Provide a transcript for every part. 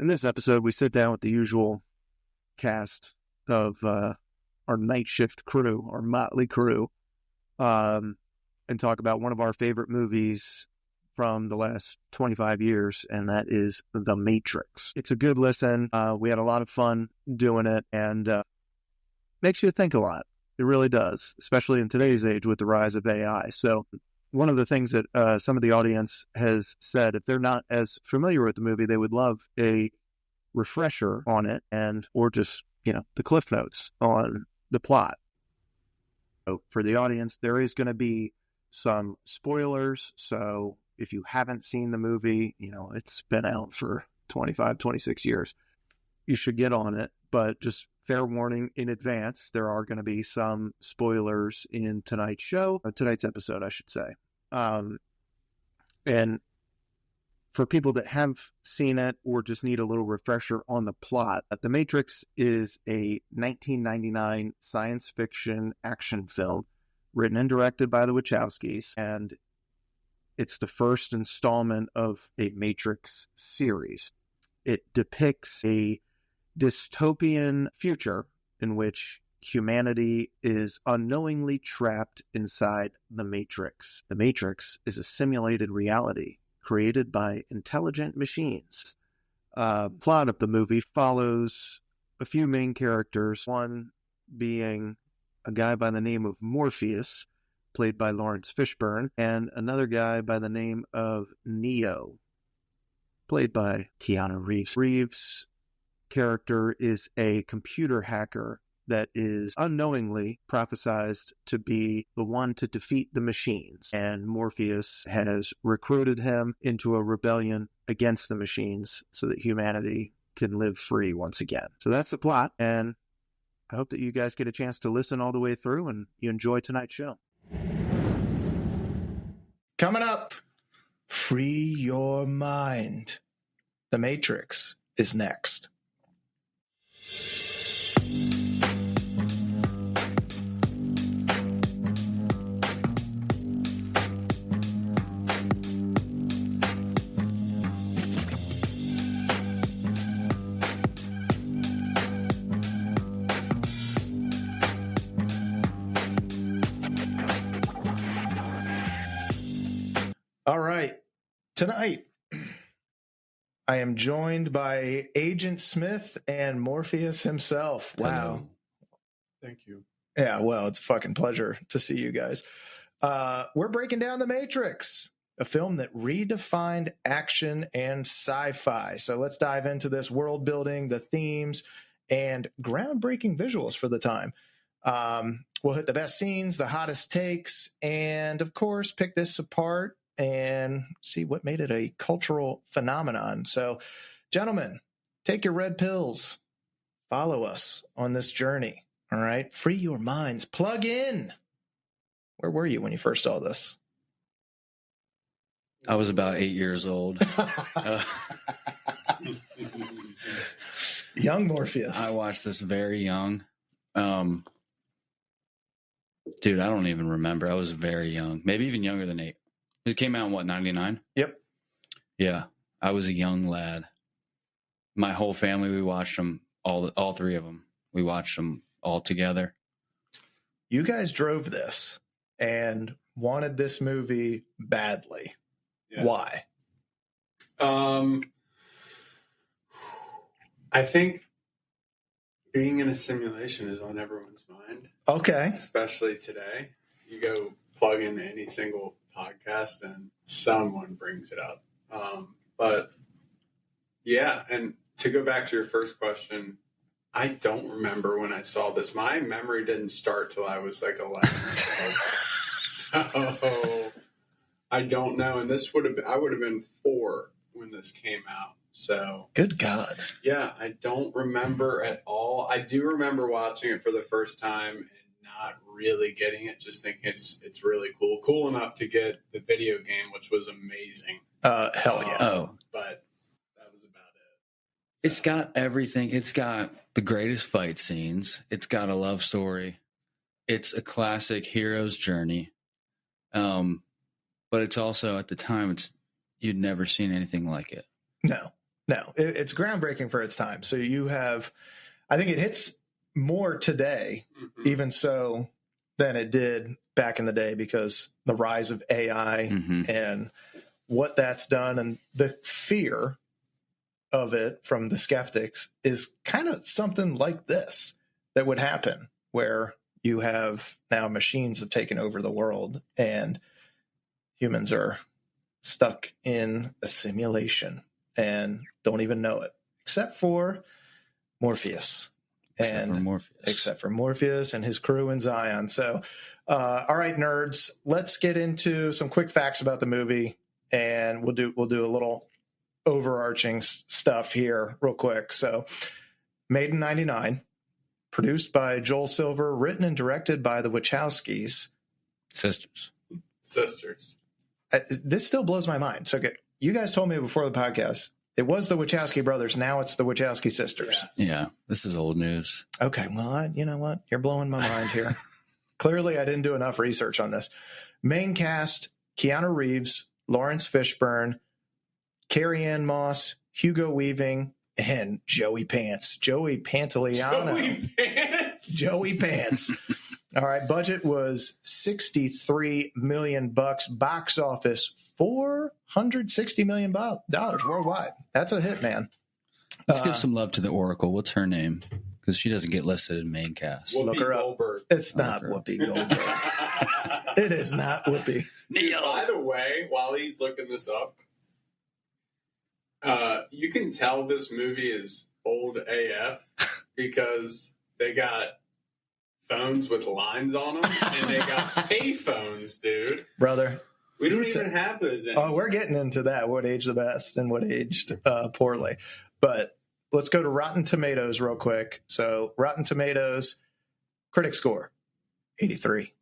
In this episode, we sit down with the usual cast of our Nightshift crew, our motley crew, and talk about one of our favorite movies from the last 25 years, and that is The Matrix. It's a good listen. We had a lot of fun doing it, and makes you think a lot. It really does, especially in today's age with the rise of AI. So one of the things that some of the audience has said, if they're not as familiar with the movie, they would love a refresher on it, or just, the cliff notes on the plot. So for the audience, there is going to be some spoilers. So if you haven't seen the movie, it's been out for 25, 26 years, you should get on it. But just fair warning in advance, there are going to be some spoilers in tonight's episode, I should say. And for people that have seen it or just need a little refresher on the plot, The Matrix is a 1999 science fiction action film written and directed by the Wachowskis, and it's the first installment of a Matrix series. It depicts a dystopian future in which humanity is unknowingly trapped inside the Matrix. The Matrix is a simulated reality created by intelligent machines. Plot of the movie follows a few main characters, one being a guy by the name of Morpheus, played by Lawrence Fishburne, and another guy by the name of Neo, played by Keanu Reeves. Reeves' character is a computer hacker that is unknowingly prophesized to be the one to defeat the machines. And Morpheus has recruited him into a rebellion against the machines so that humanity can live free once again. So that's the plot, and I hope that you guys get a chance to listen all the way through and you enjoy tonight's show. Coming up, free your mind. The Matrix is next. All right. Tonight, I am joined by Agent Smith and Morpheus himself. Wow. Hello. Thank you. Yeah, well, it's a fucking pleasure to see you guys. We're breaking down The Matrix, a film that redefined action and sci-fi. So let's dive into this world building, the themes, and groundbreaking visuals for the time. We'll hit the best scenes, the hottest takes, and of course, pick this apart and see what made it a cultural phenomenon. So, gentlemen, take your red pills. Follow us on this journey. All right? Free your minds. Plug in. Where were you when you first saw this? I was about 8 years old. Young Morpheus. I watched this very young. Dude, I don't even remember. I was very young. Maybe even younger than 8. It came out in, what, 99? Yep. Yeah, I was a young lad. My whole family, we watched them, all three of them. We watched them all together. You guys drove this and wanted this movie badly. Yes. Why? I think being in a simulation is on everyone's mind. Okay. Especially today. You go plug in any single podcast and someone brings it up. But yeah, and to go back to your first question, I don't remember when I saw this. My memory didn't start till I was like 11. So I don't know. And I would have been 4 when this came out. So good God. Yeah, I don't remember at all. I do remember watching it for the first time and not really getting it, just thinking it's really cool. Cool enough to get the video game, which was amazing. Hell yeah. But that was about it. So. It's got everything. It's got the greatest fight scenes. It's got a love story. It's a classic hero's journey. But it's also, at the time, you'd never seen anything like it. No. No, it's groundbreaking for its time. So you have, I think it hits more today, even so, than it did back in the day, because the rise of AI and what that's done and the fear of it from the skeptics is kind of something like this that would happen, where you have now machines have taken over the world and humans are stuck in a simulation and don't even know it, except for Morpheus. Except for Morpheus and his crew in Zion. So, all right, nerds, let's get into some quick facts about the movie, and we'll do a little overarching stuff here real quick. So, made in 99, produced by Joel Silver, written and directed by the Wachowskis. Sisters. This still blows my mind. So, okay, you guys told me before the podcast, it was the Wachowski brothers. Now it's the Wachowski sisters. Yes. Yeah, this is old news. Okay, well, you know what? You're blowing my mind here. Clearly, I didn't do enough research on this. Main cast, Keanu Reeves, Lawrence Fishburne, Carrie-Anne Moss, Hugo Weaving, and Joey Pants. Joey Pantoliano. Joey Pants. All right, budget was $63 million. Box office, $460 million worldwide. That's a hit, man. Let's give some love to the Oracle. What's her name? Because she doesn't get listed in main cast. Look her up. Goldberg. It's not Whoopi Goldberg. It is not Whoopi. By the way, while he's looking this up, you can tell this movie is old AF because they got phones with lines on them, and they got pay phones, dude. Brother. We don't even have those anymore. Oh, we're getting into that. What aged the best and what aged poorly. But let's go to Rotten Tomatoes real quick. So Rotten Tomatoes, critic score, 83.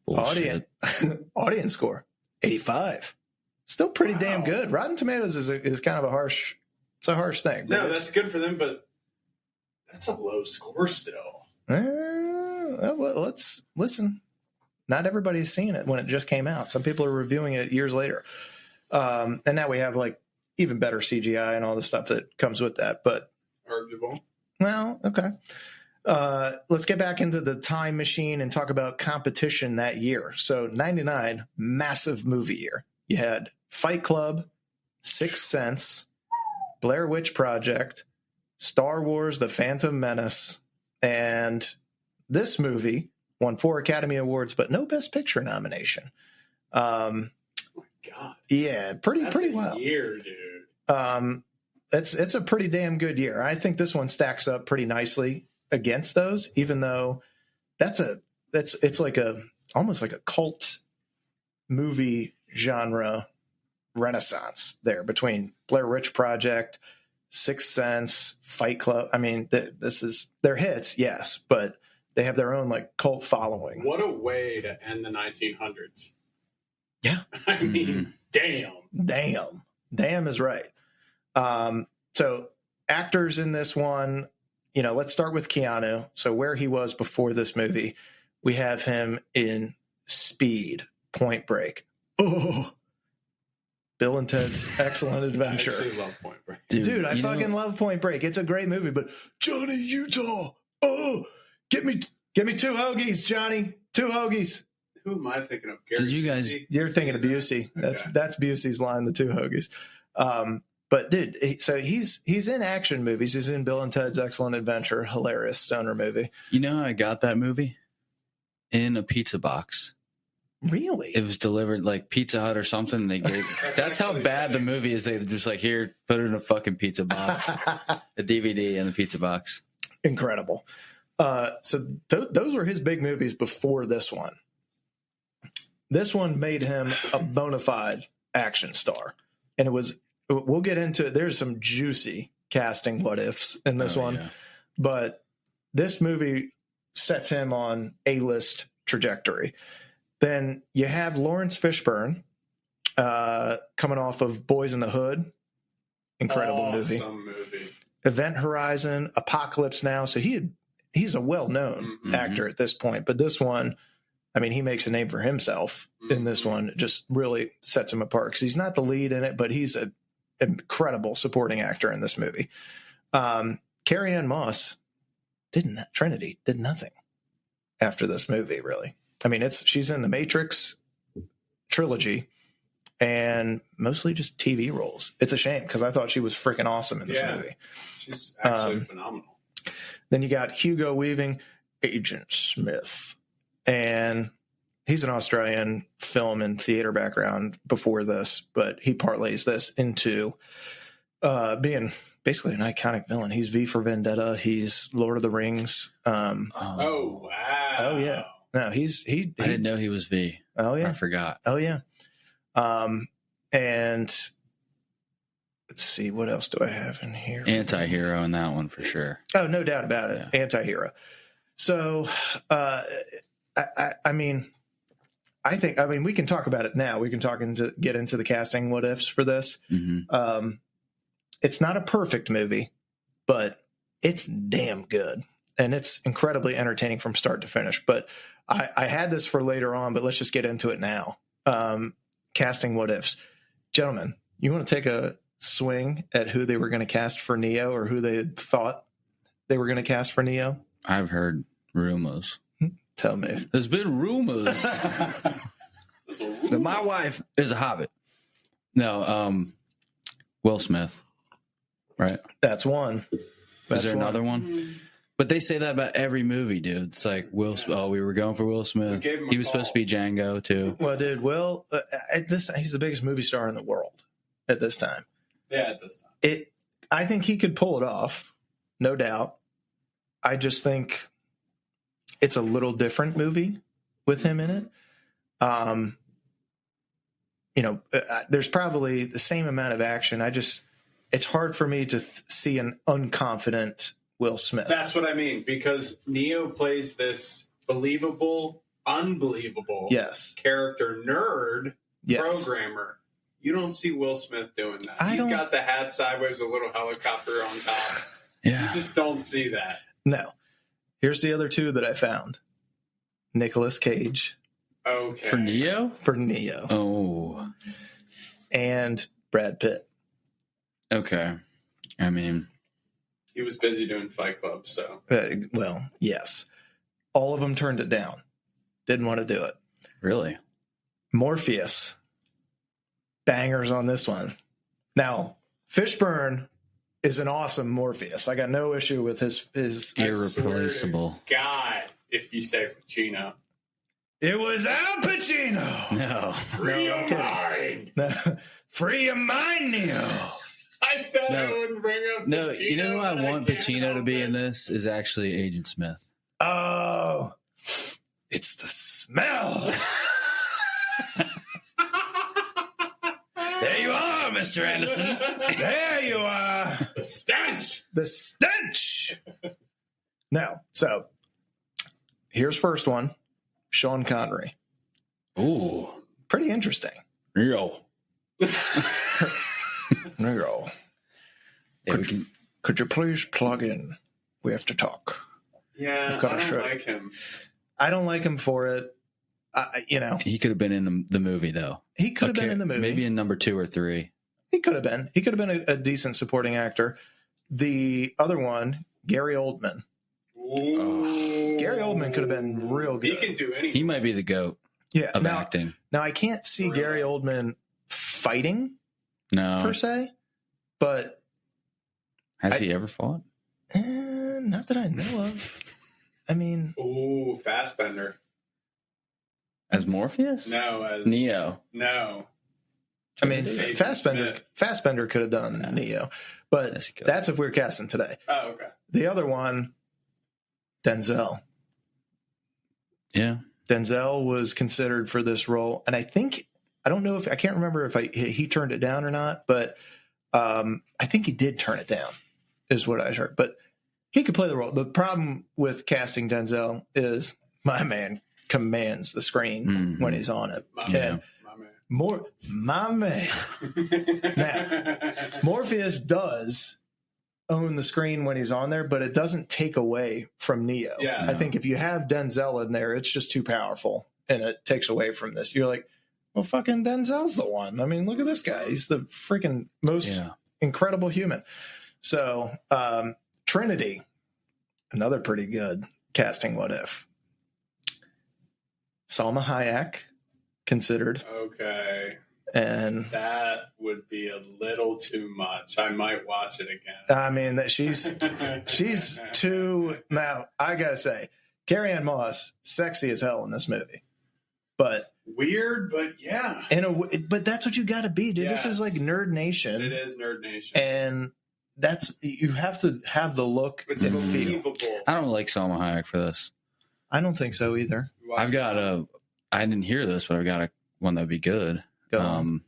Audience score, 85. Still pretty damn good. Rotten Tomatoes is kind of a harsh thing. No, that's good for them, but that's a low score still. Well, let's listen. Not everybody's seen it when it just came out. Some people are reviewing it years later. And now we have like even better CGI and all the stuff that comes with that. But arguable. Well, okay. Let's get back into the time machine and talk about competition that year. So 99, massive movie year. You had Fight Club, Sixth Sense, Blair Witch Project, Star Wars, The Phantom Menace, and this movie won 4 Academy Awards, but no Best Picture nomination. Oh my God. Yeah, pretty wild. Year, dude. It's a pretty damn good year. I think this one stacks up pretty nicely against those, even though it's like almost like a cult movie genre renaissance there between Blair Witch Project, Sixth Sense, Fight Club. I mean, they're hits, yes, but they have their own like cult following. What a way to end the 1900s. Yeah. I mean, damn is right. So actors in this one, let's start with Keanu. So where he was before this movie, we have him in Speed, Point Break. Oh, Bill and Ted's Excellent Adventure. I actually love Point Break. Dude, I fucking love Point Break. It's a great movie, but Johnny Utah. Oh, get me 2 hoagies, Johnny. 2 hoagies. Who am I thinking of? Gary Did you guys? Busey? You're thinking of Busey. That's Busey's line, the 2 hoagies. But dude, so he's in action movies. He's in Bill and Ted's Excellent Adventure, hilarious stoner movie. You know how I got that movie? In a pizza box. Really? It was delivered like Pizza Hut or something. They gave. That's how bad the movie is. They just like, here, put it in a fucking pizza box. The DVD and the pizza box. Incredible. So those were his big movies before this one. This one made him a bona fide action star. And we'll get into, there's some juicy casting what ifs in this one. Yeah. But this movie sets him on A-list trajectory. Then you have Lawrence Fishburne coming off of Boys in the Hood. Incredible movie. Event Horizon, Apocalypse Now. So he's a well-known actor at this point. But this one, I mean, he makes a name for himself in this one. It just really sets him apart because he's not the lead in it, but he's a incredible supporting actor in this movie. Carrie-Anne Moss Trinity did nothing after this movie, really. I mean, she's in the Matrix trilogy and mostly just TV roles. It's a shame because I thought she was freaking awesome in this movie. She's actually phenomenal. Then you got Hugo Weaving, Agent Smith, and he's an Australian film and theater background before this, but he parlays this into being basically an iconic villain. He's V for Vendetta. He's Lord of the Rings. Oh wow! Oh yeah. No, he. I didn't know he was V. Oh yeah, I forgot. Oh yeah. And let's see, what else do I have in here? Anti-hero in that one for sure. Oh, no doubt about it. Yeah. Anti-hero. So, I mean, we can talk about it now. We can get into the casting what ifs for this. Mm-hmm. It's not a perfect movie, but it's damn good. And it's incredibly entertaining from start to finish. But I had this for later on, but let's just get into it now. Casting what ifs. Gentlemen, you want to take a swing at who they were going to cast for Neo, or who they thought they were going to cast for Neo? I've heard rumors. Tell me. There's been rumors that my wife is a hobbit. No, Will Smith. Right. That's one. Is there another one? But they say that about every movie, dude. It's like Will. Oh, we were going for Will Smith. He was supposed to be Django too. Well, dude, Will. He's the biggest movie star in the world at this time. Yeah, at this time. I think he could pull it off, no doubt. I just think it's a little different movie with him in it. There's probably the same amount of action. It's hard for me to see an unconfident Will Smith. That's what I mean, because Neo plays this believable, unbelievable character nerd programmer. You don't see Will Smith doing that. He's got the hat sideways, a little helicopter on top. Yeah. You just don't see that. No. Here's the other two that I found. Nicolas Cage. Okay. For Neo? For Neo. Oh. And Brad Pitt. Okay. I mean, he was busy doing Fight Club, so. Well, yes. All of them turned it down. Didn't want to do it. Really? Morpheus. Bangers on this one. Now, Fishburne is an awesome Morpheus. I got no issue with his irreplaceable. God, if you say Pacino. It was Al Pacino. No. Free your mind. No. Free your mind, Neo. I said I wouldn't bring up Pacino. No, you know who I want Pacino to be in this is actually Agent Smith. Oh, it's the smell. There you are, Mr. Anderson. There you are. The stench. The stench. Now, so here's first one. Sean Connery. Ooh. Pretty interesting. Real. Nero. Yeah, could you please plug in? We have to talk. Yeah, I don't like him. I don't like him for it. He could have been in the movie, though. He could have been in the movie. Maybe in number 2 or 3. He could have been. He could have been a decent supporting actor. The other one, Gary Oldman. Gary Oldman could have been real good. He can do anything. He might be the GOAT of acting. Now, I can't see Gary Oldman fighting per se, but... Has he ever fought? Not that I know of. I mean... Ooh, Fassbender. As Morpheus? No, as... Neo. No. I mean, Fassbender could have done Neo, but that's if we're casting today. Oh, okay. The other one, Denzel. Yeah. Denzel was considered for this role, and I can't remember if he turned it down or not, but I think he did turn it down, is what I heard. But he could play the role. The problem with casting Denzel is my man commands the screen when he's on it. My man. Now, Morpheus does own the screen when he's on there, but it doesn't take away from Neo. Yeah. I think if you have Denzel in there, it's just too powerful, and it takes away from this. You're like, Well, fucking Denzel's the one. I mean, look at this guy. He's the freaking most incredible human. So, Trinity, another pretty good casting what if. Salma Hayek considered. Okay. And that would be a little too much. I might watch it again. I mean, that she's too. Now, I gotta say, Carrie-Anne Moss, sexy as hell in this movie, but weird. But yeah, but that's what you got to be, dude. Yes. This is like Nerd Nation. It is Nerd Nation, and you have to have the look it's and believable. feel. I don't like Salma Hayek for this. I don't think so either. I've got I didn't hear this, but I've got one that'd be good. Go on.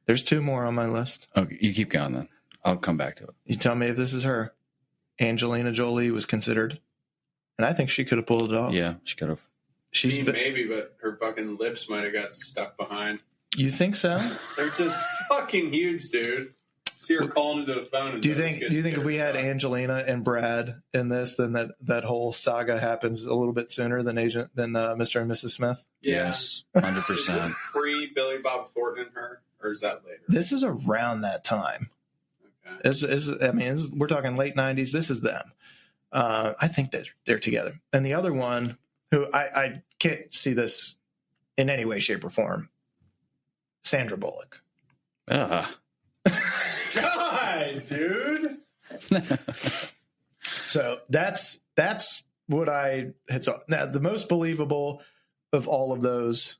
There's two more on my list. Okay, you keep going then. I'll come back to it. You tell me if this is her. Angelina Jolie was considered, and I think she could have pulled it off. Yeah, she could have. Maybe, but her fucking lips might have got stuck behind. You think so? They're just fucking huge, dude. See her calling into the phone. Do you think if we had Angelina and Brad in this, then that whole saga happens a little bit sooner than Mr. and Mrs. Smith? Yes, 100%. Pre Billy Bob Thornton and her, or is that later? This is around that time. Okay. We're talking late 90s. This is them. I think that they're together. And the other one, who I can't see this in any way, shape, or form, Sandra Bullock. God, dude. So that's what I had saw. Now, the most believable of all of those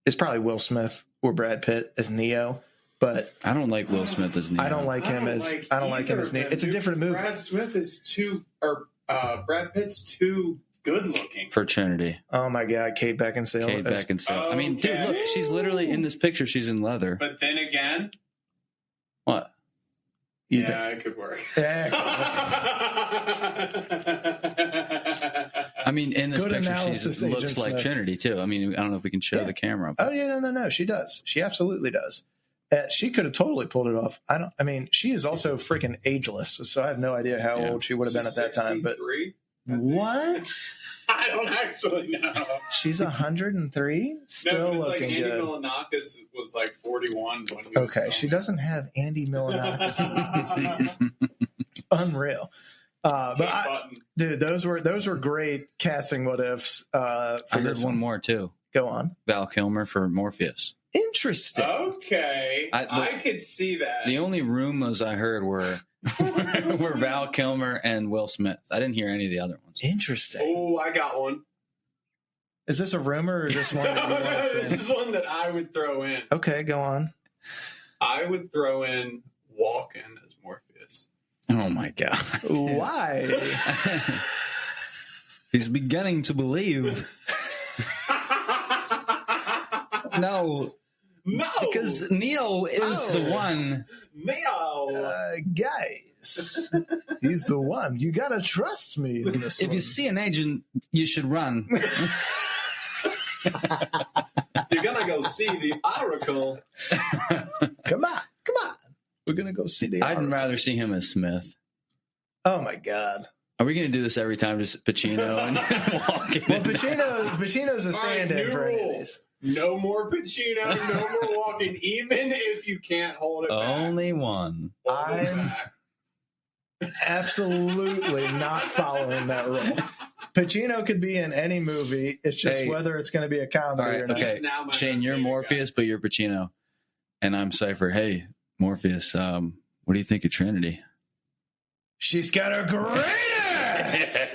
is probably Will Smith or Brad Pitt as Neo. But I don't like Will Smith as Neo. I don't like him as Neo. It's a different movie. Brad Pitt's too good looking for Trinity. Oh my God, Kate Beckinsale. Okay. I mean, dude, look, she's literally in this picture. She's in leather. But then again, what? It could work. Yeah. I mean, in this picture, she looks like Trinity too. I mean, I don't know if we can show the camera. But. Oh yeah, no, she does. She absolutely does. She could have totally pulled it off. She is also freaking ageless, so I have no idea how old she would have been at that time. But what? I don't actually know. She's 103, still looking Andy good. Milonakis was like 41 when he was she doesn't have Andy Milonakis' disease. Unreal. Dude, those were great casting what ifs. I heard one more too. Go on. Val Kilmer for Morpheus. Interesting. Okay, I could see that. The only rumors I heard were Val Kilmer and Will Smith. I didn't hear any of the other ones. Interesting. Oh, I got one. Is this a rumor or is this one that you want to say? This is one that I would throw in. Okay, go on. I would throw in Walken as Morpheus. Oh my God. Why? He's beginning to believe. No, because Neo is the one. Neo, guys, he's the one. You gotta trust me in this. If you see an agent, you should run. You're gonna go see the Oracle. Come on. We're gonna go see the Oracle. I'd rather see him as Smith. Oh my God. Are we going to do this every time? Just Pacino and Walken? Well, Pacino's a stand-in for any of these. No more Pacino, no more Walken, even if you can't hold it back. Only one. I'm absolutely not following that rule. Pacino could be in any movie. It's just whether it's going to be a comedy or not. Okay, Shane, you're Morpheus, but you're Pacino. And I'm Cypher. Hey, Morpheus, what do you think of Trinity? She's got a great ass!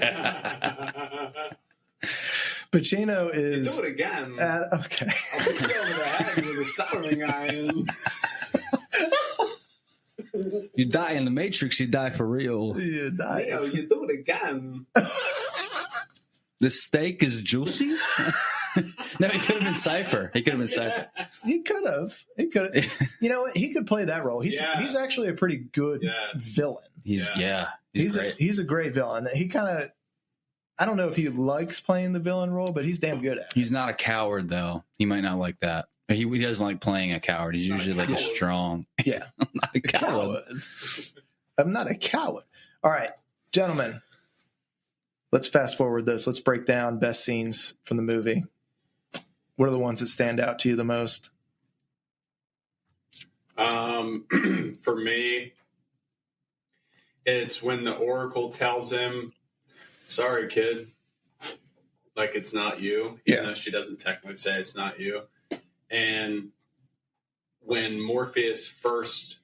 Pacino is... You do it again. Okay. I'll put you over the head with a soldering iron. You die in the Matrix, you die for real. You die. Leo, you do it again. The steak is juicy? No, he could have been Cypher. He could have. You know what? He could play that role. He's actually a pretty good villain. He's great. He's a great villain. He kind of... I don't know if he likes playing the villain role, but he's damn good at it. He's not a coward, though. He might not like that. He doesn't like playing a coward. He's usually like a strong. Yeah. I'm not a coward. I'm not a coward. All right, gentlemen. Let's fast forward this. Let's break down best scenes from the movie. What are the ones that stand out to you the most? For me, it's when the Oracle tells him, "Sorry, kid," like it's not you, even though she doesn't technically say it's not you. And when Morpheus first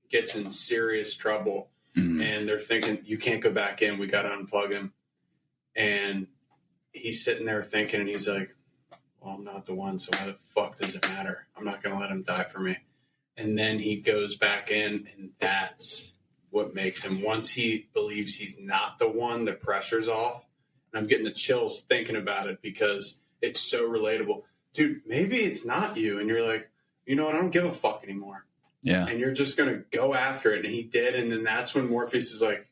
gets in serious trouble, and they're thinking, "You can't go back in. We got to unplug him." And he's sitting there thinking, and he's like, "Well, I'm not the one, so why the fuck does it matter? I'm not going to let him die for me." And then he goes back in, and that's what makes him. Once he believes he's not the one, the pressure's off. And I'm getting the chills thinking about it because it's so relatable. Dude, maybe it's not you. And you're like, you know what? I don't give a fuck anymore. Yeah. And you're just going to go after it. And he did. And then that's when Morpheus is like,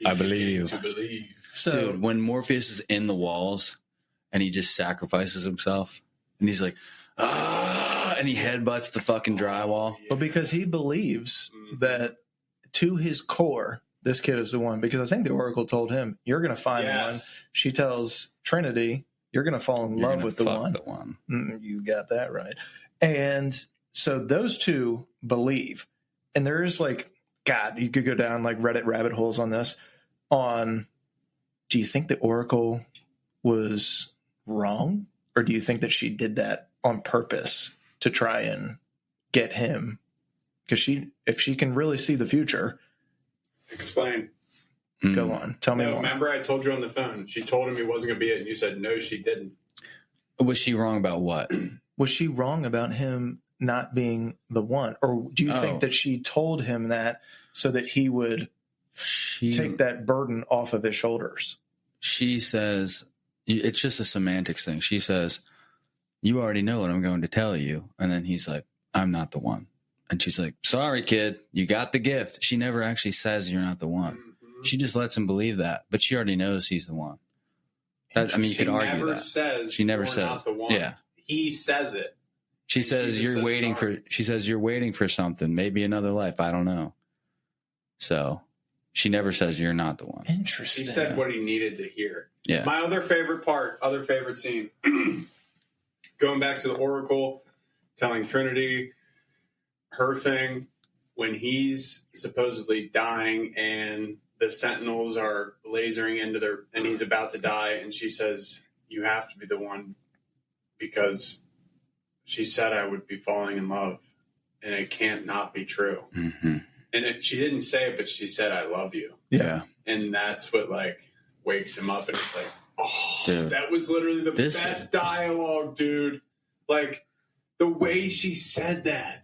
I believe. To believe. So, dude, when Morpheus is in the walls and he just sacrifices himself and he's like, and he headbutts the fucking drywall. Well, because he believes that to his core, this kid is the one. Because I think the Oracle told him, "You're going to find the one." She tells Trinity, "You're going to fall in love with the one." You got that right. And so those two believe. And there is like, God, you could go down like Reddit rabbit holes on this. Do you think the Oracle was wrong? Or do you think that she did that on purpose to try and get him? Because if she can really see the future. Explain. Go on. Tell me more. Remember I told you on the phone. She told him he wasn't going to be it. And you said, no, she didn't. Was she wrong about what? Was she wrong about him not being the one? Or do you think that she told him that so that he would take that burden off of his shoulders? She says, it's just a semantics thing. She says, "You already know what I'm going to tell you." And then he's like, "I'm not the one." And she's like, "Sorry, kid, you got the gift." She never actually says you're not the one. Mm-hmm. She just lets him believe that, but she already knows he's the one. You could argue that. She never says not the one. Yeah. He says it. She says you're waiting for something, maybe another life. I don't know. So she never says you're not the one. Interesting. He said what he needed to hear. Yeah. My other favorite scene, going back to the Oracle, telling Trinity her thing when he's supposedly dying and the Sentinels are lasering into and he's about to die, and she says, "You have to be the one because she said I would be falling in love, and it can't not be true." Mm-hmm. And she didn't say it, but she said, "I love you." Yeah. And that's what wakes him up, and it's like, oh, dude, that was literally the best dialogue, dude. Like the way she said that.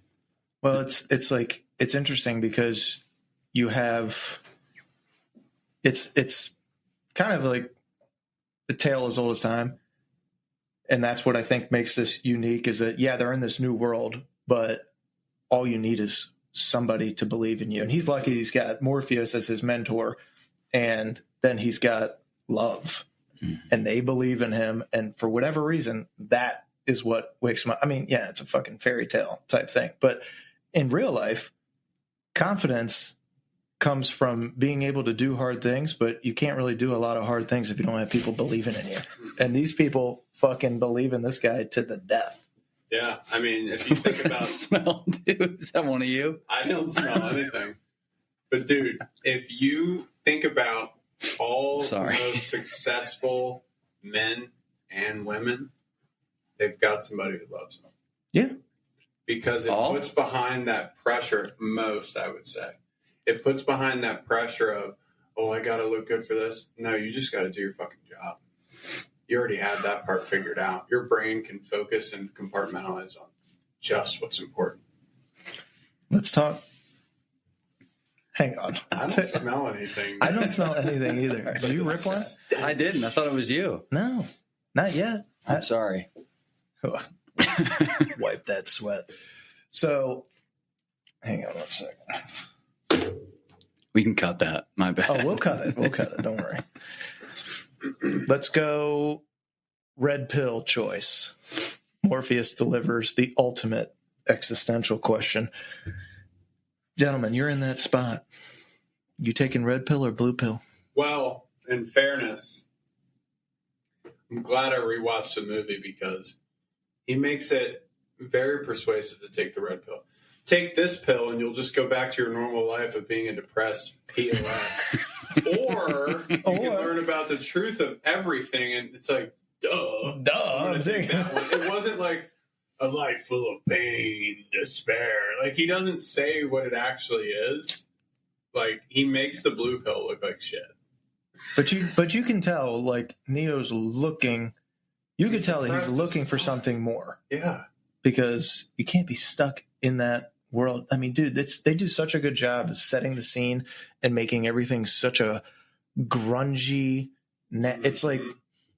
Well, it's interesting because you have it's kind of like a tale as old as time. And that's what I think makes this unique is that, they're in this new world, but all you need is somebody to believe in you. And he's lucky he's got Morpheus as his mentor, and then he's got love, and they believe in him. And for whatever reason, that is what wakes him up. I mean, it's a fucking fairy tale type thing. But in real life, confidence comes from being able to do hard things, but you can't really do a lot of hard things if you don't have people believing in you. And these people fucking believe in this guy to the death. Yeah, I mean, if you think about smell, dude, is that one of you? I don't smell anything. But dude, if you think about all the most successful men and women, they've got somebody who loves them. Yeah. Because it puts behind that pressure, most, I would say. It puts behind that pressure of, I got to look good for this. No, you just got to do your fucking job. You already have that part figured out. Your brain can focus and compartmentalize on just what's important. Let's talk. Hang on. I don't smell anything. I don't smell anything either. Did you rip one? I didn't. I thought it was you. No, not yet. I'm sorry. Wipe that sweat. So, hang on 1 second. We can cut that. My bad. Oh, we'll cut it. Don't worry. Let's go red pill choice. Morpheus delivers the ultimate existential question. Gentlemen, you're in that spot. You taking red pill or blue pill? Well, in fairness, I'm glad I rewatched the movie because he makes it very persuasive to take the red pill. Take this pill and you'll just go back to your normal life of being a depressed POS. or you can learn about the truth of everything, and it's like, duh. I'm gonna take that one. It wasn't like a life full of pain, despair. Like, he doesn't say what it actually is. Like, he makes the blue pill look like shit. But you can tell, like, Neo's looking. You could tell that he's looking for something more. Yeah, because you can't be stuck in that world. I mean, dude, they do such a good job of setting the scene and making everything such a grungy. It's like,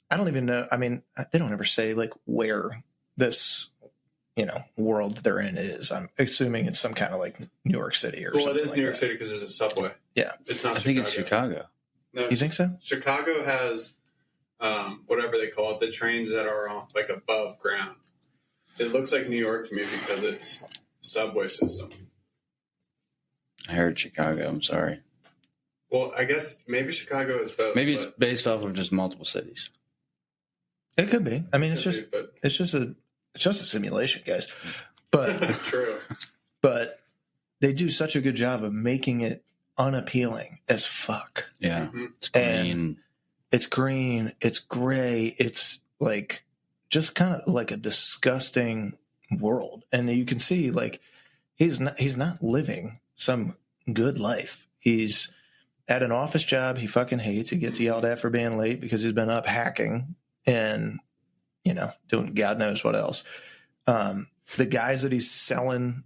I don't even know. I mean, they don't ever say like where this, world that they're in is. I'm assuming it's some kind of like New York City or something. Well, it is New York City because there's a subway. Yeah, it's not. I think it's Chicago. No, you think so? Chicago has whatever they call it, the trains that are on, like, above ground. It looks like New York to me because it's a subway system. I heard Chicago. I'm sorry. Well, I guess maybe Chicago is both. Maybe it's based off of just multiple cities. It could be. I mean, it's just a simulation, guys. But true. But they do such a good job of making it unappealing as fuck. Yeah, it's green. And it's green. It's gray. It's like just kind of like a disgusting world, and you can see like he's not living some good life. He's at an office job he fucking hates. He gets yelled at for being late because he's been up hacking and doing God knows what else. The guys that he's selling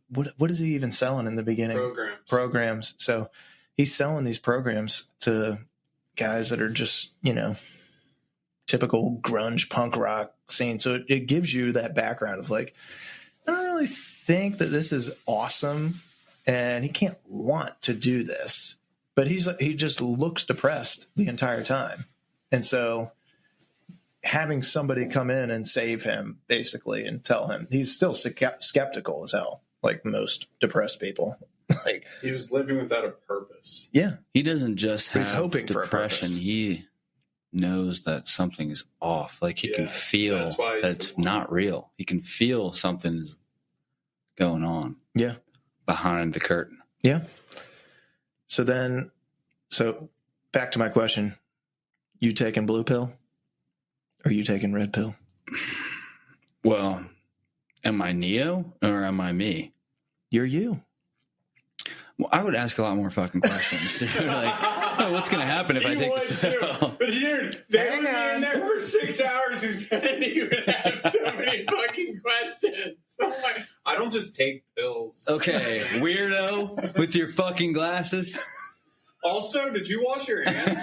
what is he even selling in the beginning? Programs. So he's selling these programs to guys that are just typical grunge punk rock scene. So it gives you that background of like, I don't really think that this is awesome, and he can't want to do this, but he just looks depressed the entire time. And so having somebody come in and save him basically and tell him, he's still skeptical as hell, like most depressed people. Like, he was living without a purpose. Yeah. He doesn't just have he's hoping depression. For a he knows that something's off. Like, he can feel that it's not real. He can feel something's going on. Yeah. Behind the curtain. Yeah. So back to my question. You taking blue pill? Or are you taking red pill? Well, am I Neo or am I me? You're you. Well, I would ask a lot more fucking questions. Like, oh, what's going to happen if I take this pill? But dude, they would be in there for 6 hours and you would have so many fucking questions. I don't just take pills. Okay, weirdo with your fucking glasses. Also, did you wash your hands?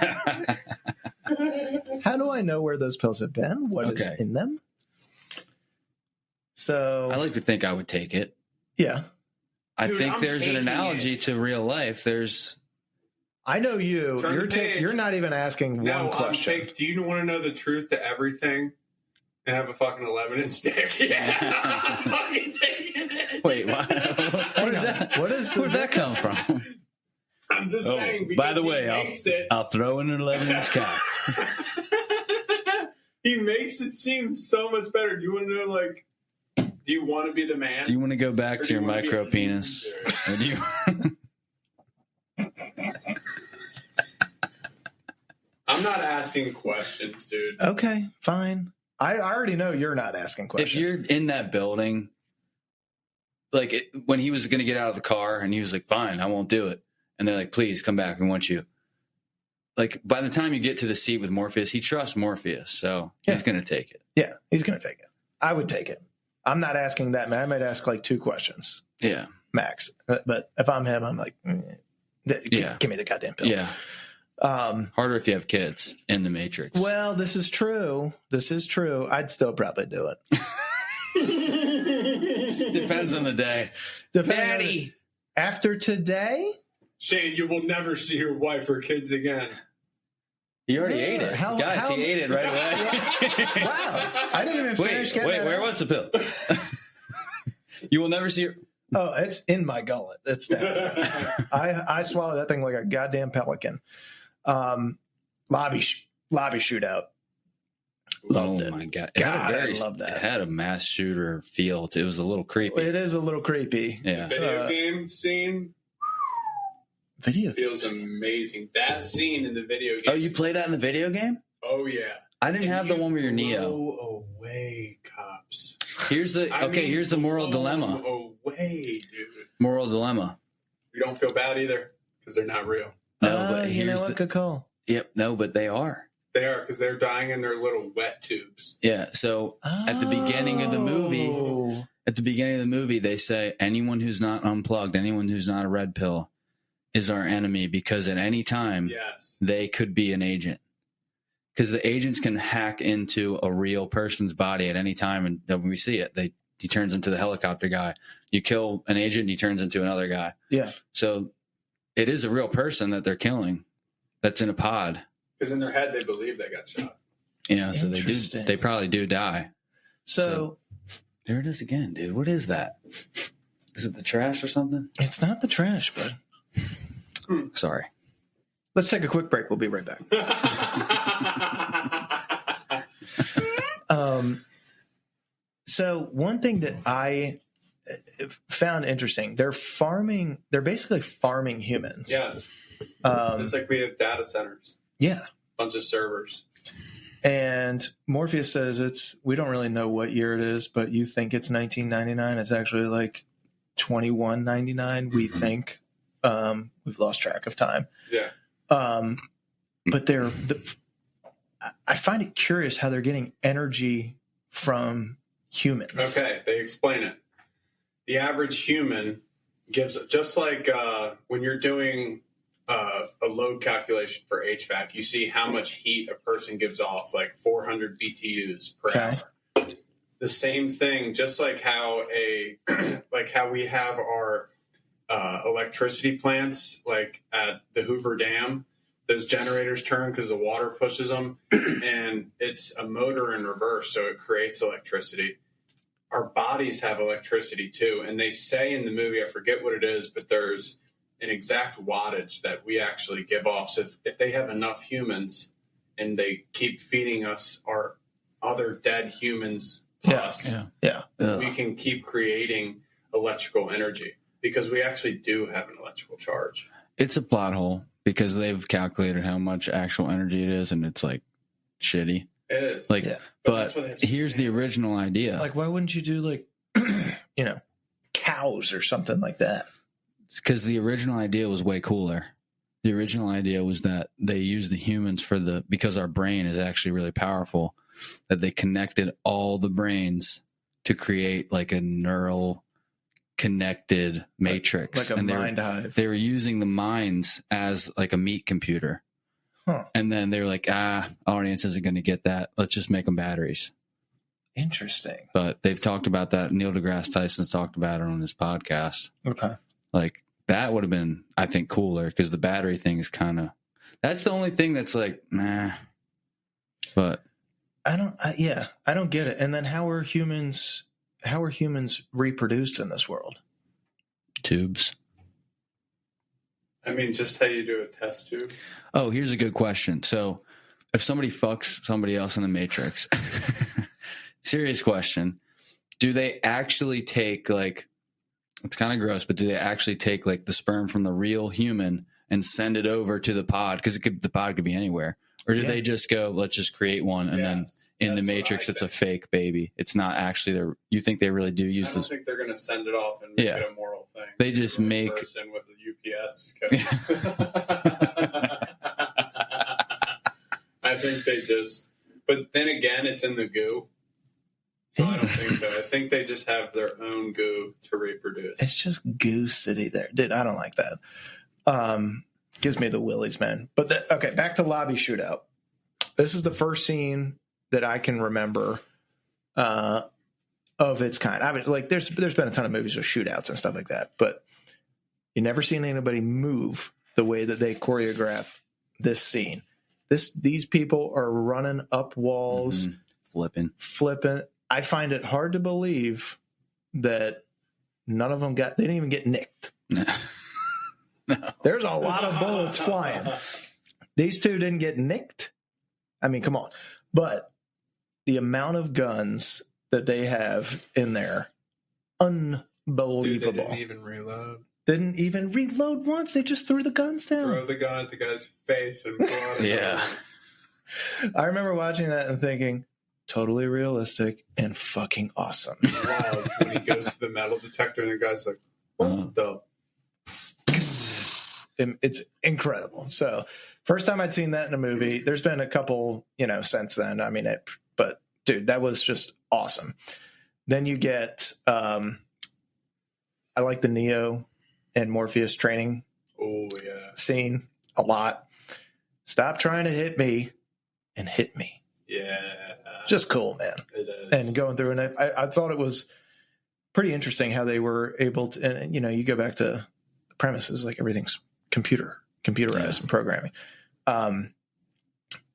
How do I know where those pills have been? What is in them? So I like to think I would take it. Yeah. I think there's an analogy to real life. I know you. You're not even asking one question. Do you want to know the truth to everything? And have a fucking 11-inch dick? Yeah, I'm fucking taking it. Wait, what is that? Where'd that come from? I'm just saying. By the way, I'll throw in an 11-inch cock. He makes it seem so much better. Do you want to know, like, do you want to be the man? Do you want to go back to your micro penis? Or do you? I'm not asking questions, dude. Okay, fine. I already know you're not asking questions. If you're in that building, like when he was going to get out of the car and he was like, fine, I won't do it. And they're like, please come back. We want you. Like, by the time you get to the seat with Morpheus, he trusts Morpheus. So he's going to take it. Yeah, he's going to take it. I would take it. I'm not asking that, man. I might ask like 2 questions. Yeah. Max. But if I'm him, I'm like, give me the goddamn pill. Yeah. Harder if you have kids in the Matrix. Well, this is true. I'd still probably do it. Depends on the day. Daddy. After today? Shane, you will never see your wife or kids again. He already ate it. Guys, he ate it right away. Wow. I didn't even finish getting it. Where was the pill? You will never see your... Oh, it's in my gullet. It's down. I swallow that thing like a goddamn pelican. Lobby shootout. Loved it. my God. God, I love that. It had a mass shooter feel. It was a little creepy. It is a little creepy. Yeah. Video game scene feels amazing. That scene in the video game. Oh, you play that in the video game? Oh, yeah. I didn't have the one where you're Neo. Blow away, cops. Here's the moral dilemma. Away, dude. Moral dilemma. You don't feel bad either because they're not real. No, but you know here's what? Good call. Yep. No, but they are. They are, because they're dying in their little wet tubes. Yeah. So at the beginning of the movie, they say anyone who's not unplugged, anyone who's not a red pill, is our enemy, because at any time they could be an agent. Because the agents can hack into a real person's body at any time, and when we see it, he turns into the helicopter guy. You kill an agent, he turns into another guy. Yeah. So it is a real person that they're killing. That's in a pod. Because in their head, they believe they got shot. Yeah, so they probably do die. So there it is again, dude. What is that? Is it the trash or something? It's not the trash, bud. Sorry. Let's take a quick break. We'll be right back. So one thing that I found interesting, they're basically farming humans. Yes. Just like we have data centers. Yeah. Bunch of servers. And Morpheus says we don't really know what year it is, but you think it's 1999. It's actually like 2199. We think. We've lost track of time. Yeah. But I find it curious how they're getting energy from humans. Okay, they explain it. The average human gives, just like when you're doing a load calculation for HVAC, you see how much heat a person gives off, like 400 BTUs per hour. The same thing, just like how we have our electricity plants, like at the Hoover Dam, those generators turn because the water pushes them, and it's a motor in reverse, so it creates electricity. Our bodies have electricity too, and they say in the movie, I forget what it is, but there's an exact wattage that we actually give off. So if they have enough humans and they keep feeding us our other dead humans plus, we can keep creating electrical energy, because we actually do have an electrical charge. It's a plot hole because they've calculated how much actual energy it is, and it's like shitty. It is. Like, but here's the original idea. Like, why wouldn't you do like, cows or something like that? Because the original idea was way cooler. The original idea was that they use the humans because our brain is actually really powerful, that they connected all the brains to create like a neural connected matrix. Like a mind hive. They were using the minds as like a meat computer. Huh. And then they were like, audience isn't going to get that. Let's just make them batteries. Interesting. But they've talked about that. Neil deGrasse Tyson's talked about it on his podcast. Okay. Like, that would have been, I think, cooler, because the battery thing is kind of, that's the only thing that's like, nah. But I don't get it. And then how are humans reproduced in this world? Tubes. I mean, just how you do a test tube. Oh, here's a good question. So if somebody fucks somebody else in the Matrix, serious question, do they actually take, like, it's kind of gross, but do they actually take like the sperm from the real human and send it over to the pod? Because the pod could be anywhere. Or do they just go, let's just create one, and then in the Matrix it's a fake baby? It's not actually you think they really do use this? I don't think they're going to send it off and make it a moral thing. They just make person with a UPS code. I think they just, but then again, it's in the goo. So I don't think so. I think they just have their own goo to reproduce. It's just goo city there. Dude, I don't like that. Gives me the willies, man. But okay, back to lobby shootout. This is the first scene that I can remember of its kind. I mean, like, there's been a ton of movies with shootouts and stuff like that, but you never seen anybody move the way that they choreograph this scene. These people are running up walls, flipping. I find it hard to believe that none of them they didn't even get nicked. No. There's a lot of bullets flying. These two didn't get nicked. I mean, come on. But the amount of guns that they have in there, unbelievable. Dude, they didn't even reload. Didn't even reload once. They just threw the guns down. Throw the gun at the guy's face and blow it. Yeah. I remember watching that and thinking, totally realistic and fucking awesome. Love when he goes to the metal detector and the guy's like, what the? It's incredible. So, first time I'd seen that in a movie. There's been a couple, since then. I mean, but dude, that was just awesome. Then you get, I like the Neo and Morpheus training scene a lot. Stop trying to hit me and hit me. Yeah. Just cool, man. It is. And going through, and I thought it was pretty interesting how they were able to, and you go back to the premises, like everything's computerized and programming.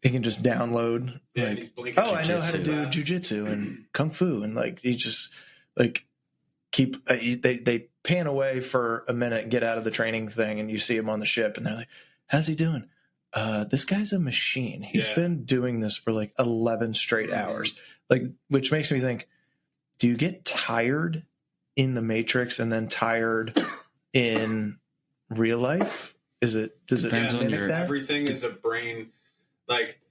He can just download. Yeah, like, he's blinking. I know how to do jujitsu and kung fu, and like he just like keep. They pan away for a minute, get out of the training thing, and you see him on the ship, and they're like, "How's he doing?" This guy's a machine. He's been doing this for like 11 straight hours, like, which makes me think: do you get tired in the Matrix and then tired in real life? Does it mimic that? Everything is a brain. Like,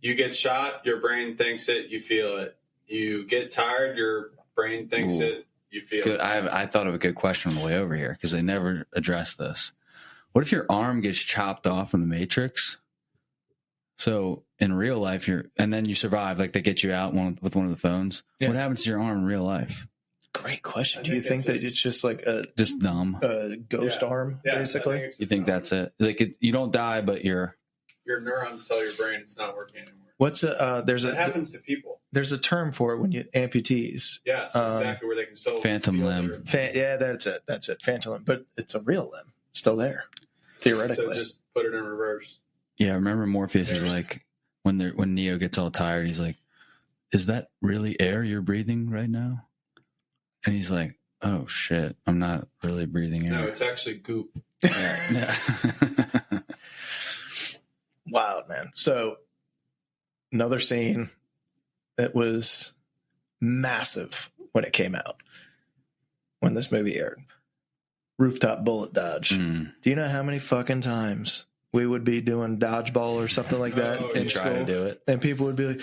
you get shot, your brain thinks it, you feel it. You get tired, your brain thinks it, you feel it. I thought of a good question on the way over here because they never addressed this. What if your arm gets chopped off in the Matrix? So in real life, and then you survive, like they get you out with one of the phones. Yeah. What happens to your arm in real life? Great question. Do you think that it's just like just numb, a ghost arm, basically? You think that's it? Like you don't die, but your neurons tell your brain it's not working anymore. It happens to people. There's a term for it when you amputees. Yes, exactly, where they can still phantom limb. That's it. Phantom limb, but it's a real limb still there, theoretically. So just put it in reverse. Yeah, remember Morpheus is like when Neo gets all tired, he's like, "Is that really air you're breathing right now?" And he's like, "Oh shit, I'm not really breathing air. No, it's actually goop." Yeah. Wild, man. So another scene that was massive when it came out, when this movie aired, rooftop bullet dodge. Do you know how many fucking times we would be doing dodgeball or something like that in school? Try to do it, and people would be like,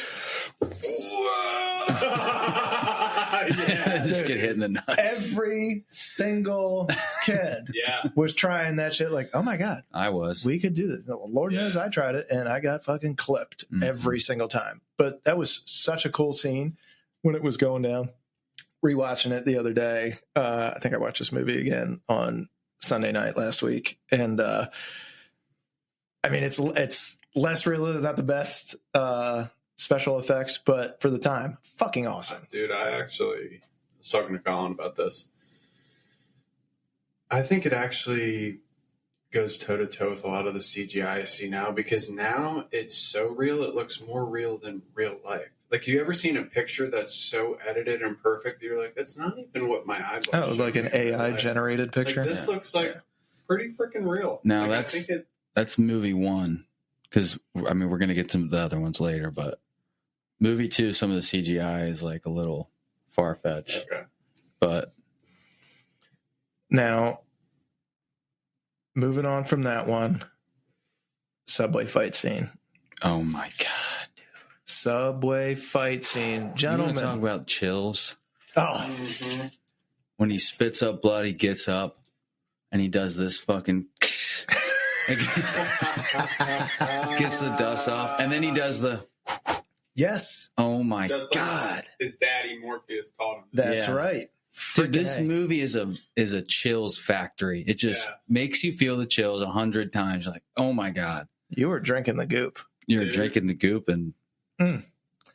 just get hit in the nuts. Every single kid was trying that shit. Like, oh my God, we could do this. Lord knows I tried it and I got fucking clipped every single time. But that was such a cool scene when it was going down. Rewatching it the other day, I think I watched this movie again on Sunday night last week, and I mean it's less real, not the best special effects, but for the time, fucking awesome. Dude, I actually was talking to Colin about this. I think it actually goes toe-to-toe with a lot of the CGI I see now, because now it's so real, it looks more real than real life. Like, you ever seen a picture that's so edited and perfect that you're like, that's not even what my eyeballs Oh, like an AI-generated picture? Like, this looks like pretty freaking real. Now, like, that's movie one, because, I mean, we're going to get to the other ones later, but movie two, some of the CGI is like a little far-fetched. Okay. But now, moving on from that one, subway fight scene. Oh my God, dude. Subway fight scene. Gentlemen. You want to talk about chills? Oh. Mm-hmm. When he spits up blood, he gets up and he does this fucking gets the dust off, and then he does the yes. Oh my just God. Like his daddy Morpheus taught him. That's right. Dude, this movie is a chills factory. It just makes you feel the chills 100 times. You're like, oh my God. You were drinking the goop. You're drinking the goop and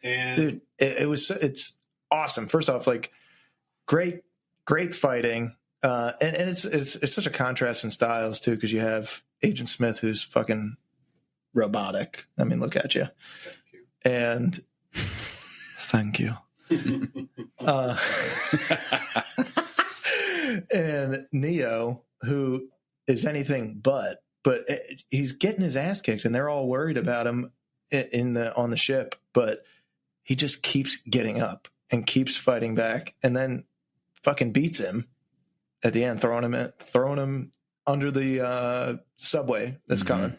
dude, it's awesome. First off, like great fighting. And it's such a contrast in styles too, because you have Agent Smith, who's fucking robotic. I mean, look at you. And thank you. And Neo, who is anything but he's getting his ass kicked, and they're all worried about him on the ship. But he just keeps getting up and keeps fighting back, and then fucking beats him at the end, throwing him under the subway that's coming.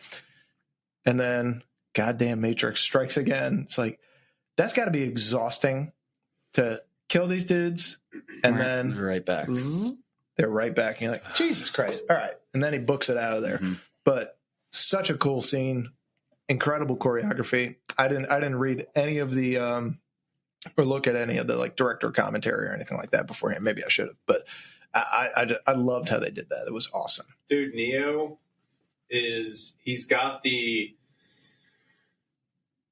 And then goddamn Matrix strikes again. It's like, that's got to be exhausting to kill these dudes, and then right back. They're right back. And you're like, Jesus Christ. All right. And then he books it out of there. But such a cool scene, incredible choreography. I didn't read any of the or look at any of the like director commentary or anything like that beforehand. Maybe I should have, but I loved how they did that. It was awesome. Dude, Neo he's got the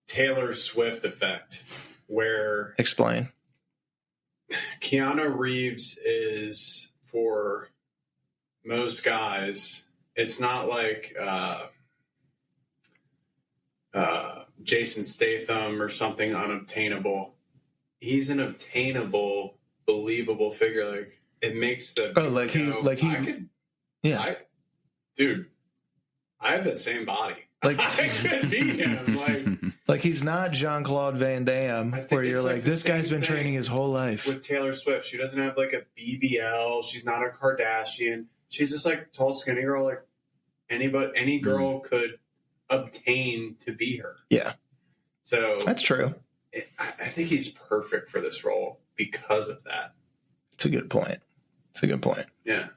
Taylor Swift effect where Explain. Keanu Reeves is, for most guys, it's not like Jason Statham or something unobtainable. He's an obtainable, believable figure. Like, it makes the dude, I have that same body. Like, I could be him. Like he's not Jean-Claude Van Damme, where you're like this guy's been training his whole life. With Taylor Swift, she doesn't have like a BBL. She's not a Kardashian. She's just like tall, skinny girl. Like any girl could obtain to be her. Yeah. So that's true. I think he's perfect for this role because of that. It's a good point. Yeah.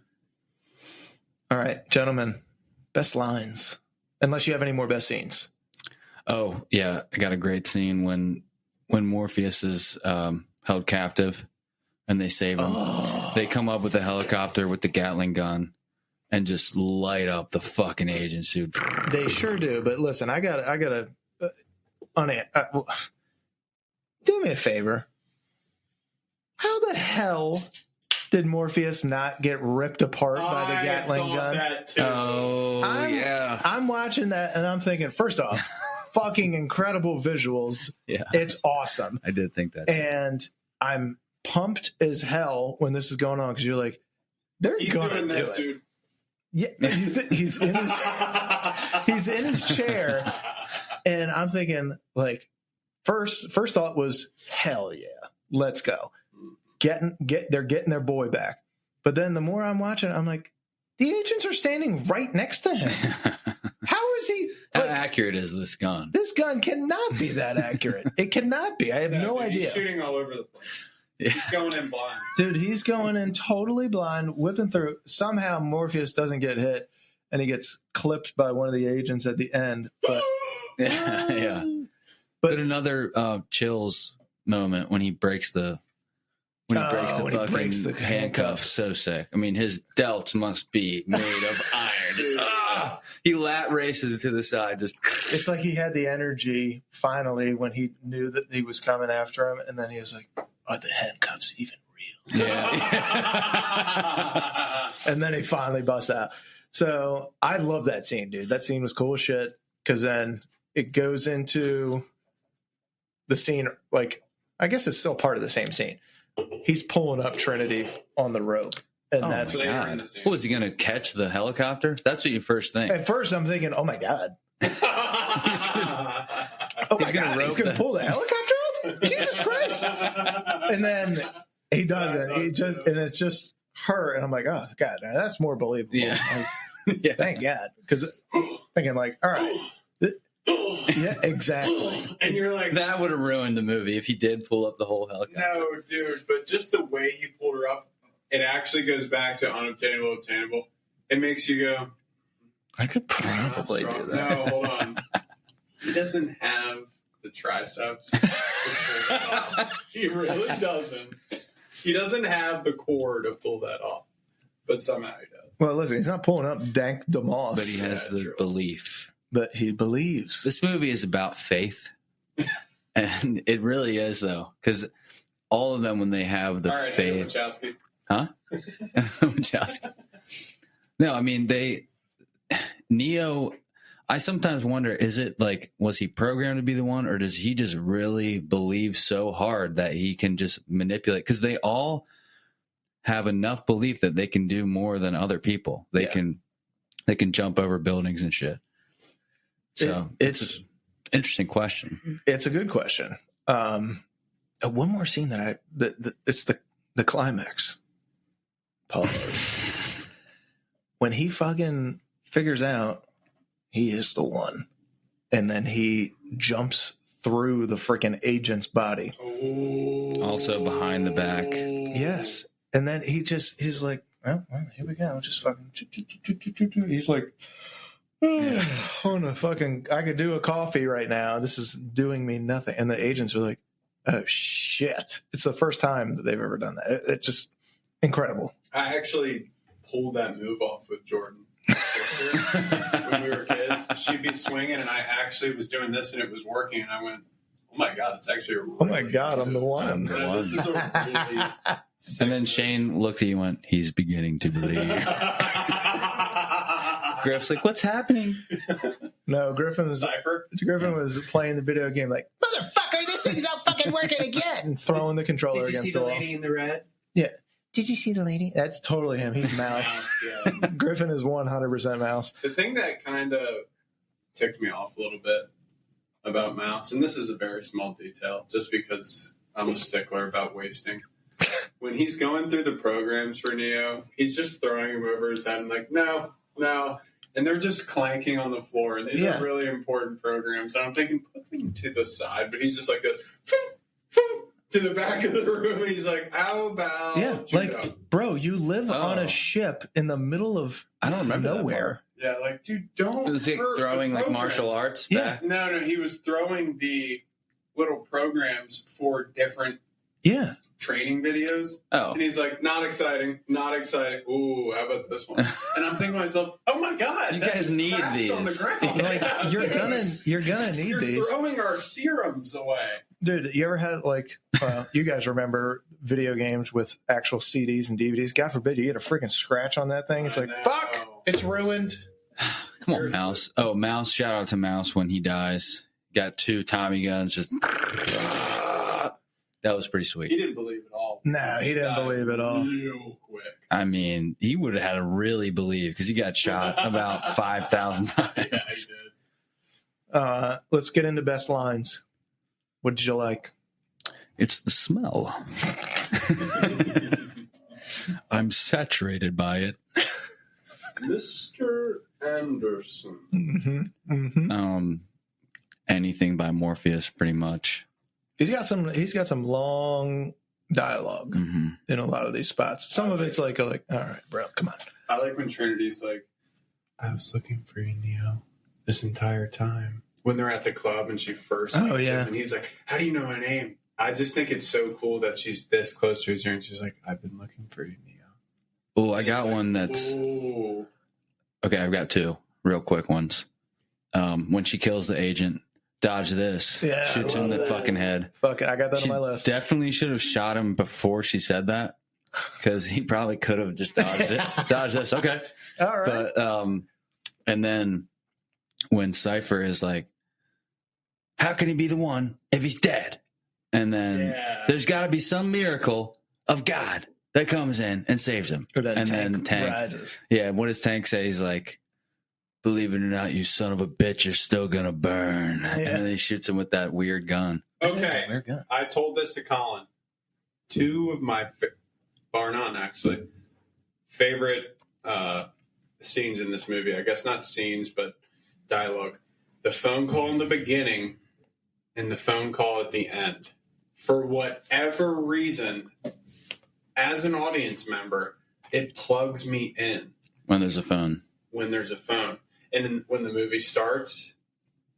All right, gentlemen, best lines. Unless you have any more best scenes. Oh, yeah. I got a great scene when Morpheus is held captive and they save him. Oh. They come up with a helicopter with the Gatling gun and just light up the fucking agents, dude. They sure do. But listen, I gotta do me a favor. How the hell did Morpheus not get ripped apart by the Gatling gun? That too. I'm watching that and I'm thinking, first off, fucking incredible visuals. Yeah. It's awesome. I did think that. And I'm pumped as hell when this is going on because you're like, he's gonna do it. Dude. Yeah, he's in his chair, and I'm thinking like, first thought was, hell yeah, let's go. They're getting their boy back. But then the more I'm watching, I'm like, the agents are standing right next to him. How is he? How accurate is this gun? This gun cannot be that accurate. It cannot be. I have no idea. He's shooting all over the place. Yeah. He's going in blind. Dude, he's going in totally blind, whipping through. Somehow Morpheus doesn't get hit, and he gets clipped by one of the agents at the end. But yeah. But another chills moment when he breaks the fucking handcuffs. So sick. I mean, his delts must be made of iron. He lat races to the side. Just it's like he had the energy finally when he knew that he was coming after him, and then he was like, "Are the handcuffs even real?" Yeah. And then he finally busts out. So I love that scene, dude. That scene was cool as shit because then it goes into the scene. Like, I guess it's still part of the same scene. He's pulling up Trinity on the rope. And that's what was he going to catch the helicopter? That's what you first think. At first, I'm thinking, oh my God. He's going to pull the helicopter up? Jesus Christ. And then he doesn't. And it's just her. And I'm like, oh God, that's more believable. Yeah. Like, yeah. Thank God. Because thinking like, all right. Yeah, exactly. And you're like, that would have ruined the movie if he did pull up the whole helicopter. No, dude, but just the way he pulled her up, it actually goes back to unobtainable, obtainable. It makes you go, I could probably do that. No, hold on. He doesn't have the triceps. He really doesn't. He doesn't have the core to pull that off, but somehow he does. Well, listen, he's not pulling up Dank DeMoss. But he has the belief. But he believes. This movie is about faith. And it really is, though. Because all of them, when they have the faith. Wachowski. Huh? Wachowski. No, I mean, Neo, I sometimes wonder, is it like, was he programmed to be the one? Or does he just really believe so hard that he can just manipulate? Because they all have enough belief that they can do more than other people. They can jump over buildings and shit. So it's an interesting question. It's a good question. One more scene that it's the climax. Pause. When he fucking figures out he is the one, and then he jumps through the freaking agent's body. Also behind the back. Yes. And then he's like, well, here we go. Just fucking. He's like, I could do a coffee right now. This is doing me nothing. And the agents are like, oh shit. It's the first time that they've ever done that. It's just incredible. I actually pulled that move off with Jordan. When we were kids, she'd be swinging, and I actually was doing this, and it was working. And I went, "Oh my god, it's actually a really oh my god, I'm the one." This is a really and then Shane looked at you and went, "He's beginning to believe." Griff's like, "What's happening?" No, Griffin was playing the video game like, "Motherfucker, this thing's not fucking working again!" And throwing the controller against the wall. Did you see the lady in the red? Yeah. Did you see the lady? That's totally him. He's Mouse. Yeah. Griffin is 100% Mouse. The thing that kind of ticked me off a little bit about Mouse, and this is a very small detail, just because I'm a stickler about wasting. When he's going through the programs for Neo, he's just throwing them over his head and like, no. And they're just clanking on the floor. And these are really important programs. And I'm thinking, put them to the side. But he's just like, to the back of the room, and he's like, how about bro, you live on a ship in the middle of I don't remember nowhere. Yeah, like, dude, don't. Was he throwing like martial arts back? No, he was throwing the little programs for different training videos. Oh. And he's like, not exciting. Ooh, how about this one? And I'm thinking to myself, oh my god, you guys need these on the ground. Like, you're gonna need these. You're throwing our serums away. Dude, you ever had you guys remember video games with actual CDs and DVDs? God forbid you get a freaking scratch on that thing. It's like, fuck, it's ruined. Come on, Mouse. Oh, Mouse, shout out to Mouse when he dies. Got 2 Tommy guns. Just that was pretty sweet. He didn't believe it all. No, he didn't believe it all. Real quick. I mean, he would have had to really believe because he got shot about 5,000 times. Yeah, he did. Let's get into best lines. What did you like? It's the smell. I'm saturated by it. Mr. Anderson. Mm-hmm. Mm-hmm. Anything by Morpheus, pretty much. He's got some long dialogue in a lot of these spots. Some of it's like, all right, bro, come on. I like when Trinity's like, I was looking for you, Neo, this entire time. When they're at the club and she first meets him, and he's like, how do you know my name? I just think it's so cool that she's this close to his ear, and she's like, I've been looking for you, Neo. Oh, I got one that's... Ooh. Okay, I've got 2 real quick ones. When she kills the agent, dodge this. Yeah, shoots him in the fucking head. Fuck it, I got that she on my list. Definitely should have shot him before she said that, because he probably could have just dodged it. Dodge this, okay. All right. But, and then when Cypher is like, how can he be the one if he's dead? And then there's got to be some miracle of God that comes in and saves him. Or that and Tank then Tank rises. Yeah, what does Tank say? He's like, believe it or not, you son of a bitch, you're still going to burn. Yeah. And then he shoots him with that weird gun. Okay, Weird gun. I told this to Colin. 2 of my, bar none actually, favorite scenes in this movie. I guess not scenes, but dialogue. The phone call in the beginning and the phone call at the end. For whatever reason, as an audience member, it plugs me in. When there's a phone. And when the movie starts,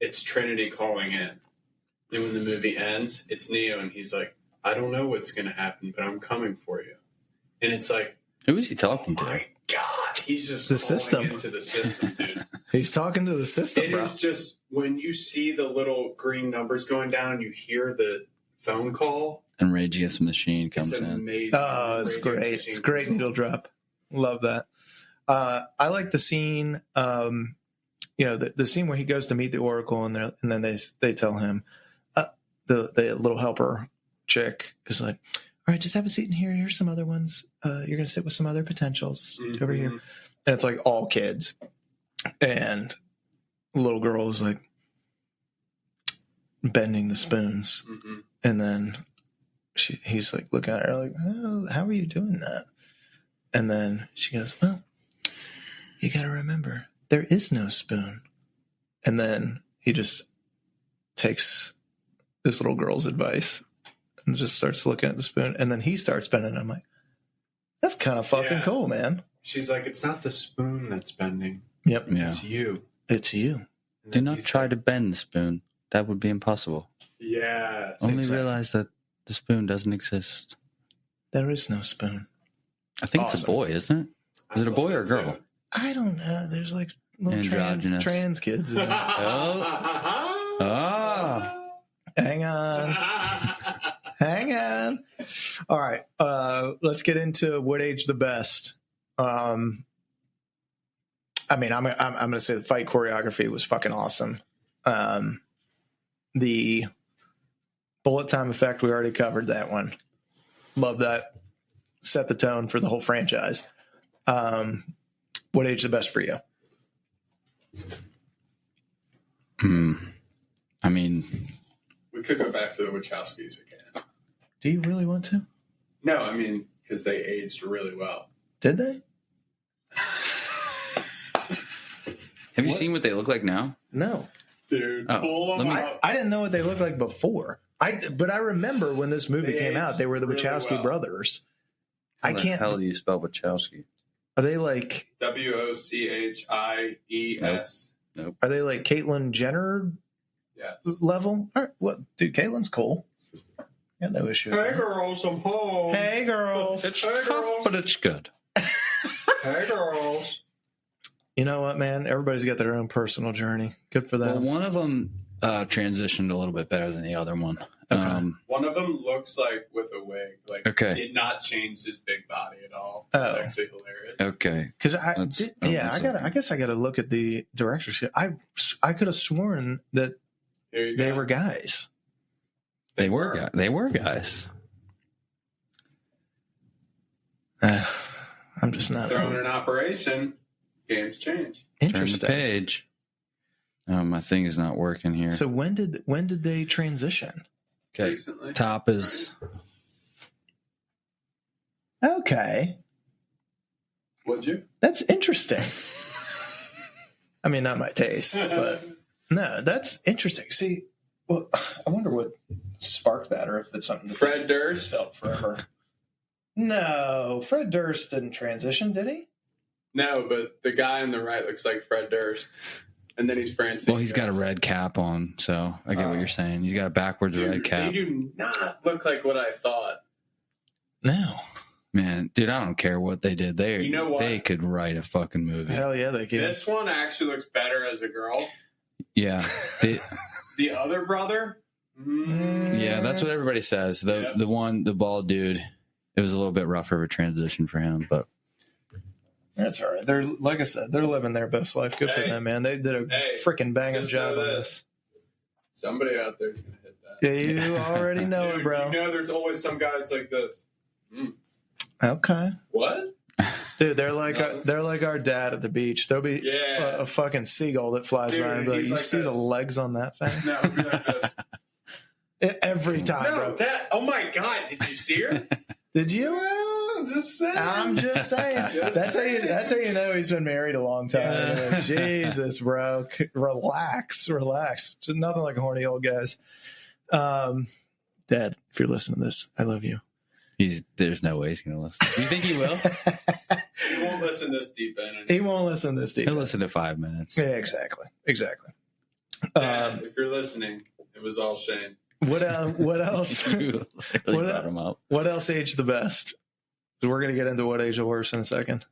it's Trinity calling in. And when the movie ends, it's Neo, and he's like, I don't know what's going to happen, but I'm coming for you. And it's like, who is he talking to? My God, he's just the calling system. into the system, dude. He's talking to the system, bro. It is just when you see the little green numbers going down and you hear the phone call. And Rage Against the Machine comes it's in. Amazing. Oh, it's great. It's great needle drop. Love that. I like the scene, the scene where he goes to meet the Oracle and then they tell him, the little helper chick is like, all right, just have a seat in here. Here's some other ones. You're going to sit with some other potentials over here. And it's like all kids. And the little girl is like bending the spoons. And then he's like looking at her like, oh, how are you doing that? And then she goes, well, you got to remember, there is no spoon. And then he just takes this little girl's advice and just starts looking at the spoon. And then he starts bending. I'm like, that's kind of fucking cool, man. She's like, it's not the spoon that's bending. Yep. Yeah. It's you. It's you. Do not try to bend the spoon. That would be impossible. Yeah. Only realize that the spoon doesn't exist. There is no spoon. I think it's a boy, isn't it? Is it a boy or a girl? I don't know. There's like little Androgynous. trans kids in it. Hang on. Hang on. All right. Let's get into what aged the best. I mean, I'm going to say the fight choreography was fucking awesome. The bullet time effect, we already covered that one. Love that. Set the tone for the whole franchise. What aged the best for you? I mean, we could go back to the Wachowskis again. Do you really want to? No, I mean, because they aged really well. Did they? have you seen what they look like now? No. Dude, pull them up. I didn't know what they looked like before. But I remember when this movie came out, they were the Wachowski brothers. How the hell do you spell Wachowski? Are they like Wocchies? Nope. Are they like Caitlyn Jenner Yes. level? All right, well, dude, Caitlyn's cool. Got no issue. Hey girls, I'm home. Hey girls. It's Hey, tough, girls. but it's good. Hey girls. You know what, man? Everybody's got their own personal journey. Good for Well, them. one of them transitioned a little bit better than the other one. Okay. One of them looks like with a wig. Like, Okay. did not change his big body at all. Oh. It's actually hilarious. Okay. Because That's I guess I got to look at the director's. I could have sworn that There you they go. were guys. They were guys. I'm just not Thrown in operation, games change. Turn the interested. page. My thing is not working here. So when did they transition? Okay. Recently. Top is Okay, Would you? that's interesting. I mean, not my taste, but no, that's interesting. See, well, I wonder what sparked that, or if it's something that Fred Durst. felt forever. No, Fred Durst didn't transition, did he? No, but the guy on the right looks like Fred Durst. And then he's Francine. well, he's got a red cap on, so I get what you're saying. He's got a backwards Dude, red cap. They do not look like what I thought. No. Man, dude, I don't care what they did. You know what? They could write a fucking movie. Hell yeah, they can. This one actually looks better as a girl. Yeah. The other brother? Yeah, that's what everybody says. The bald dude, it was a little bit rougher of a transition for him, but That's all right. They're, like I said, they're living their best life. Good for Hey. them, man. They did a freaking banging just job know on this. this. Somebody out there's going to hit that. Yeah, you already know Dude, it, bro. You know there's always some guys like this. Okay. What? Dude, they're like our dad at the beach. There'll be Yeah. a fucking seagull that flies Dude, around and be like, he's you like see the this. legs on that thing? No, be like this. Every time, No, bro. that. Oh my God! Did you see her? Did you? Well, just saying. I'm just saying. Just That's saying. how you know he's been married a long time. You're like, Jesus, bro. Relax. Just nothing like horny old guys. Dad, if you're listening to this, I love you. there's no way he's going to listen. Do you think he will? He won't listen this deep in. He won't listen this deep. He'll listen to 5 minutes. Yeah, exactly. Dad, if you're listening, it was all Shane. What else? You literally What- brought him up. What else aged the best? 'Cause we're going to get into what aged the worst in a second.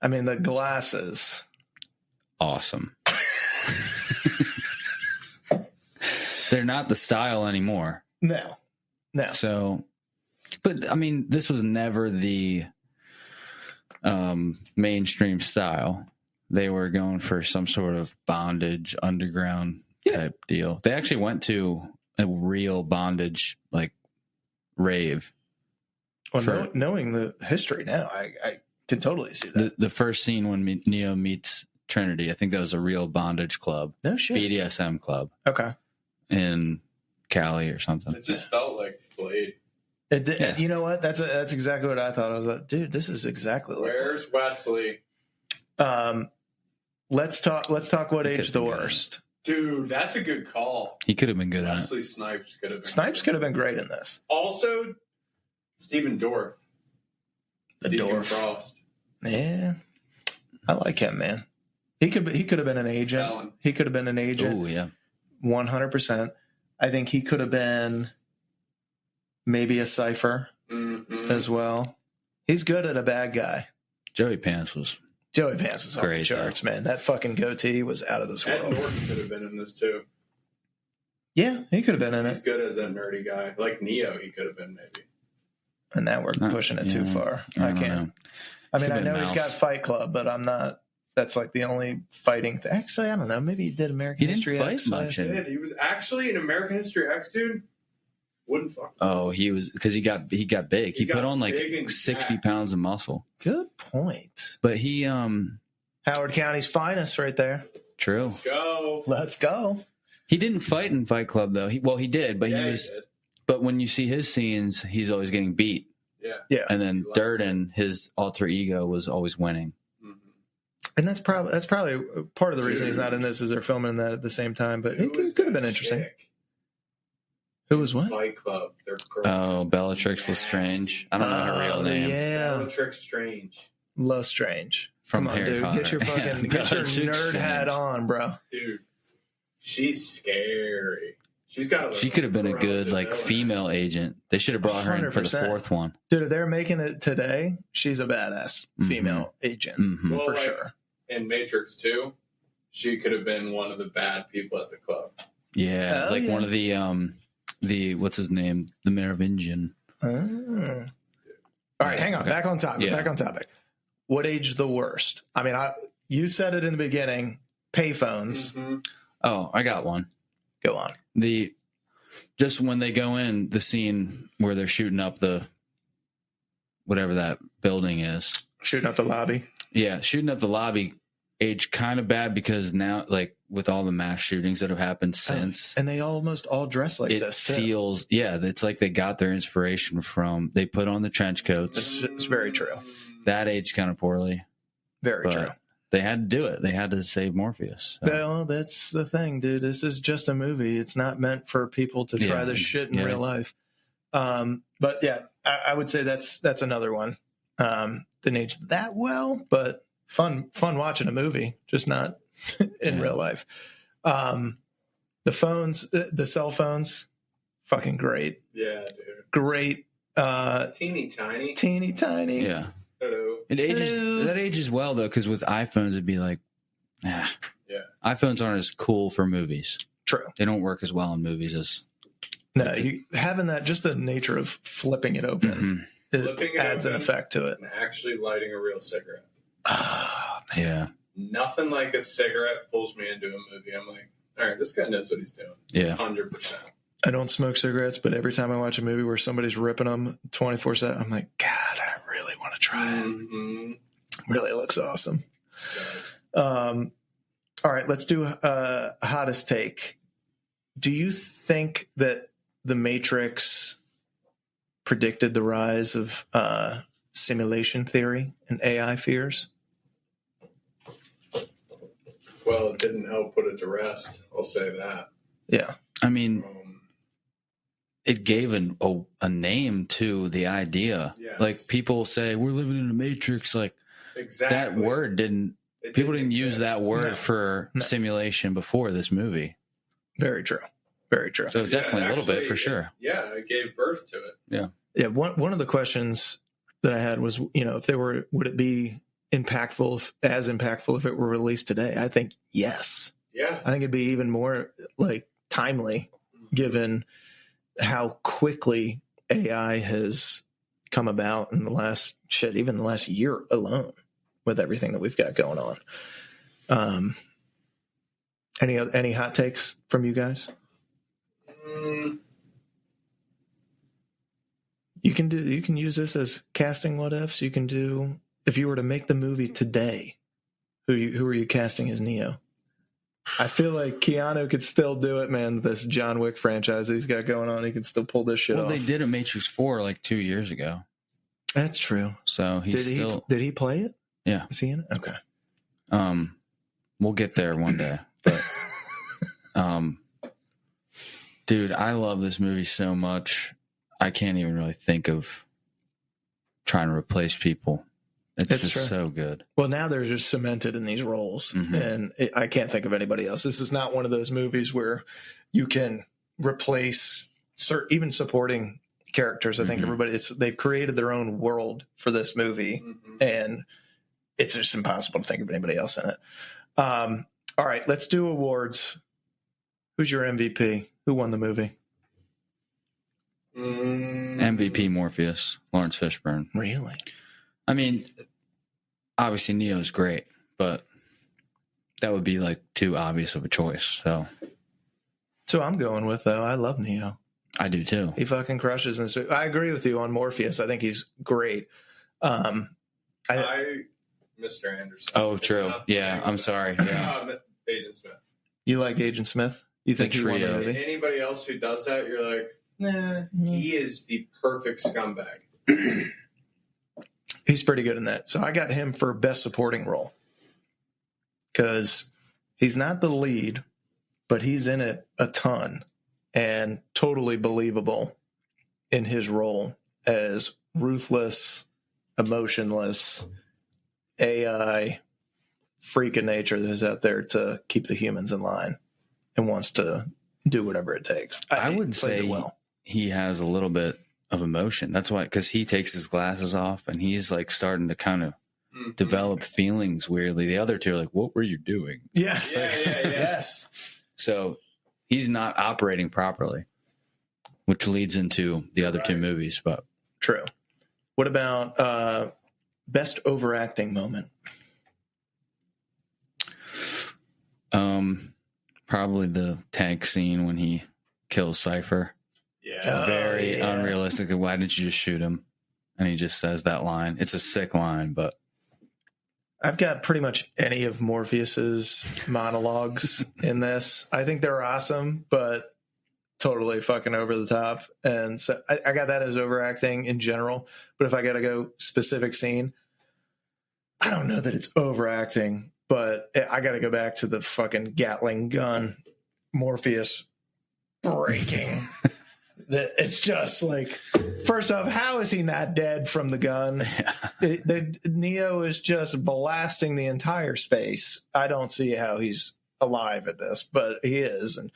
I mean, the glasses. Awesome. They're not the style anymore. No. So, but I mean, this was never the mainstream style. They were going for some sort of bondage underground type deal. They actually went to a real bondage like rave. Well, knowing the history now, I can totally see that. The first scene when Neo meets Trinity, I think that was a real bondage club, No shit. BDSM club. Okay. in Cali or something. It just felt like Blade. Yeah. You know what? That's exactly what I thought. I was like, dude, this is exactly like. Where's Wesley? Let's talk. What age the worst? Dude, that's a good call. He could have been good. Wesley Snipes could have been. Snipes could have been great in this. Also, Stephen Dorff. The Deacon Dorff. Frost. Yeah, I like him, man. He could have been an agent. Fallon. He could have been an agent. Oh yeah, 100%. I think he could have been maybe a cipher as well. He's good at a bad guy. Joey Pants was off great, the charts, man. That fucking goatee was out of this Ed world. Norton could have been in this too. Yeah, he could have been in He's it. good as that nerdy guy. Like Neo, he could have been maybe. And now we're pushing it too far. I can't. Know. I mean, I Could've know been he's Mouse. got Fight Club, but I'm not. That's like the only fighting. Actually, I don't know. Maybe he did American History fight X. much. He was actually an American History X dude. Wouldn't fuck. Oh, he was because he got big. He put got on like big and 60 jacked. pounds of muscle. Good point. But he Howard County's finest, right there. true. Let's go. Let's go. He didn't fight in Fight Club though. He did, but Yeah, he was. did. But when you see his scenes, he's always getting beat. Yeah. And then He loves Durden, his alter ego, was always winning. Mhm. And that's probably part of the reason he's not in this is they're filming that at the same time. But Who it was could have that been interesting. chick? Who was what? Fight Club. Their girl. Oh, Bellatrix Lestrange. I don't know her real name. Yeah, Bellatrix Strange. Lestrange. From Come on, Harry dude. Potter. Get your fucking Yeah, get your Bellatrix nerd hat Strange. on, bro. Dude, she's scary. She's got. She could have been a good like female agent. They should have brought her in for the 100%. fourth one. Dude, if they're making it today, she's a badass female agent Mhm. Well, for like, sure. In Matrix 2, she could have been one of the bad people at the club. Yeah, Oh, like yeah. one of the what's his name, the Merovingian. Ah. All right, hang on. Okay. Back on topic. Yeah. Back on topic. What age the worst? I mean, you said it in the beginning. Payphones. Mm-hmm. Oh, I got one. Go on. Just when they go in, the scene where they're shooting up the whatever that building is. Shooting up the lobby. Yeah, shooting up the lobby aged kind of bad because now, like with all the mass shootings that have happened since, And they almost all dress like it this, too. feels it's like they got their inspiration from they put on the trench coats. It's very true. That aged kind of poorly, Very but true. they had to do it. They had to save Morpheus. So. Well, that's the thing, dude. This is just a movie. It's not meant for people to try Yeah, this shit in yeah. real life. But yeah, I would say that's another one. Didn't age that well, but fun watching a movie, just not in real life. The phones, the cell phones, fucking great. Yeah, dude. Great. Teeny tiny. Teeny tiny. Yeah, Hello. it ages. Hello. That ages well though, because with iPhones it'd be like, Yeah. iPhones aren't as cool for movies. True. They don't work as well in movies as. No, having that, just the nature of flipping it open, Mhm. Flipping it adds an open. effect to it. And actually lighting a real cigarette. Oh, man. Yeah, Nothing like a cigarette pulls me into a movie. I'm like, all right, this guy knows what he's doing. yeah. 100%. I don't smoke cigarettes, but every time I watch a movie where somebody's ripping them 24/7, I'm like, God, I really want to try it. Mm-hmm. Really looks awesome. All right, let's do hottest take. Do you think that The Matrix predicted the rise of simulation theory and AI fears? Well, it didn't help put it to rest. I'll say that. Yeah. I mean, it gave a name to the idea. Yes. Like people say, we're living in a matrix. Like Exactly. that word people didn't use that word No. for No. simulation before this movie. Very true. Very true. So definitely a little bit for Actually, sure. It gave birth to it. Yeah, one of the questions that I had was, if they were, would it be as impactful if it were released today? I think yes. Yeah. I think it'd be even more like timely, given how quickly AI has come about in the last even the last year alone, with everything that we've got going on. Any hot takes from you guys? You can use this as casting what ifs. You can do, if you were to make the movie today, who are you casting as Neo? I feel like Keanu could still do it, man. This John Wick franchise he's got going on, he can still pull this shit off. They did a Matrix 4 like 2 years ago. That's true. So did he play it? Yeah. Is he in it? Okay. We'll get there one day. But dude, I love this movie so much. I can't even really think of trying to replace people. It's just true. So good. Well, now they're just cemented in these roles, and I can't think of anybody else. This is not one of those movies where you can replace even supporting characters. I think they've created their own world for this movie, and it's just impossible to think of anybody else in it. All right, let's do awards. Who's your MVP? Who won the movie? MVP Morpheus, Lawrence Fishburne. Really? I mean, obviously Neo's great, but that would be like too obvious of a choice. So I'm going with, though, I love Neo. I do too. He fucking crushes. I agree with you on Morpheus. I think he's great. Mr. Anderson. Oh, true. Yeah, I'm sorry. Yeah. Agent Smith. You like Agent Smith? You think he won the movie? Anybody else who does that, you're like, nah, he is the perfect scumbag. He's pretty good in that. So I got him for best supporting role because he's not the lead, but he's in it a ton and totally believable in his role as ruthless, emotionless AI freak of nature that is out there to keep the humans in line and wants to do whatever it takes. I would say he has a little bit of emotion. That's why, because he takes his glasses off and he's like starting to kind of develop feelings weirdly. The other two are like, what were you doing? Yes. Yes. So he's not operating properly, which leads into the other two movies. But true. What about best overacting moment? Probably the tank scene when he kills Cypher. Yeah. Very unrealistic. Why didn't you just shoot him? And he just says that line. It's a sick line, but I've got pretty much any of Morpheus's monologues in this. I think they're awesome, but totally fucking over the top. And so I got that as overacting in general. But if I got to go specific scene, I don't know that it's overacting, but I got to go back to the fucking Gatling gun Morpheus breaking. It's just like, first off, how is he not dead from the gun? Neo is just blasting the entire space. I don't see how he's alive at this, but he is. And,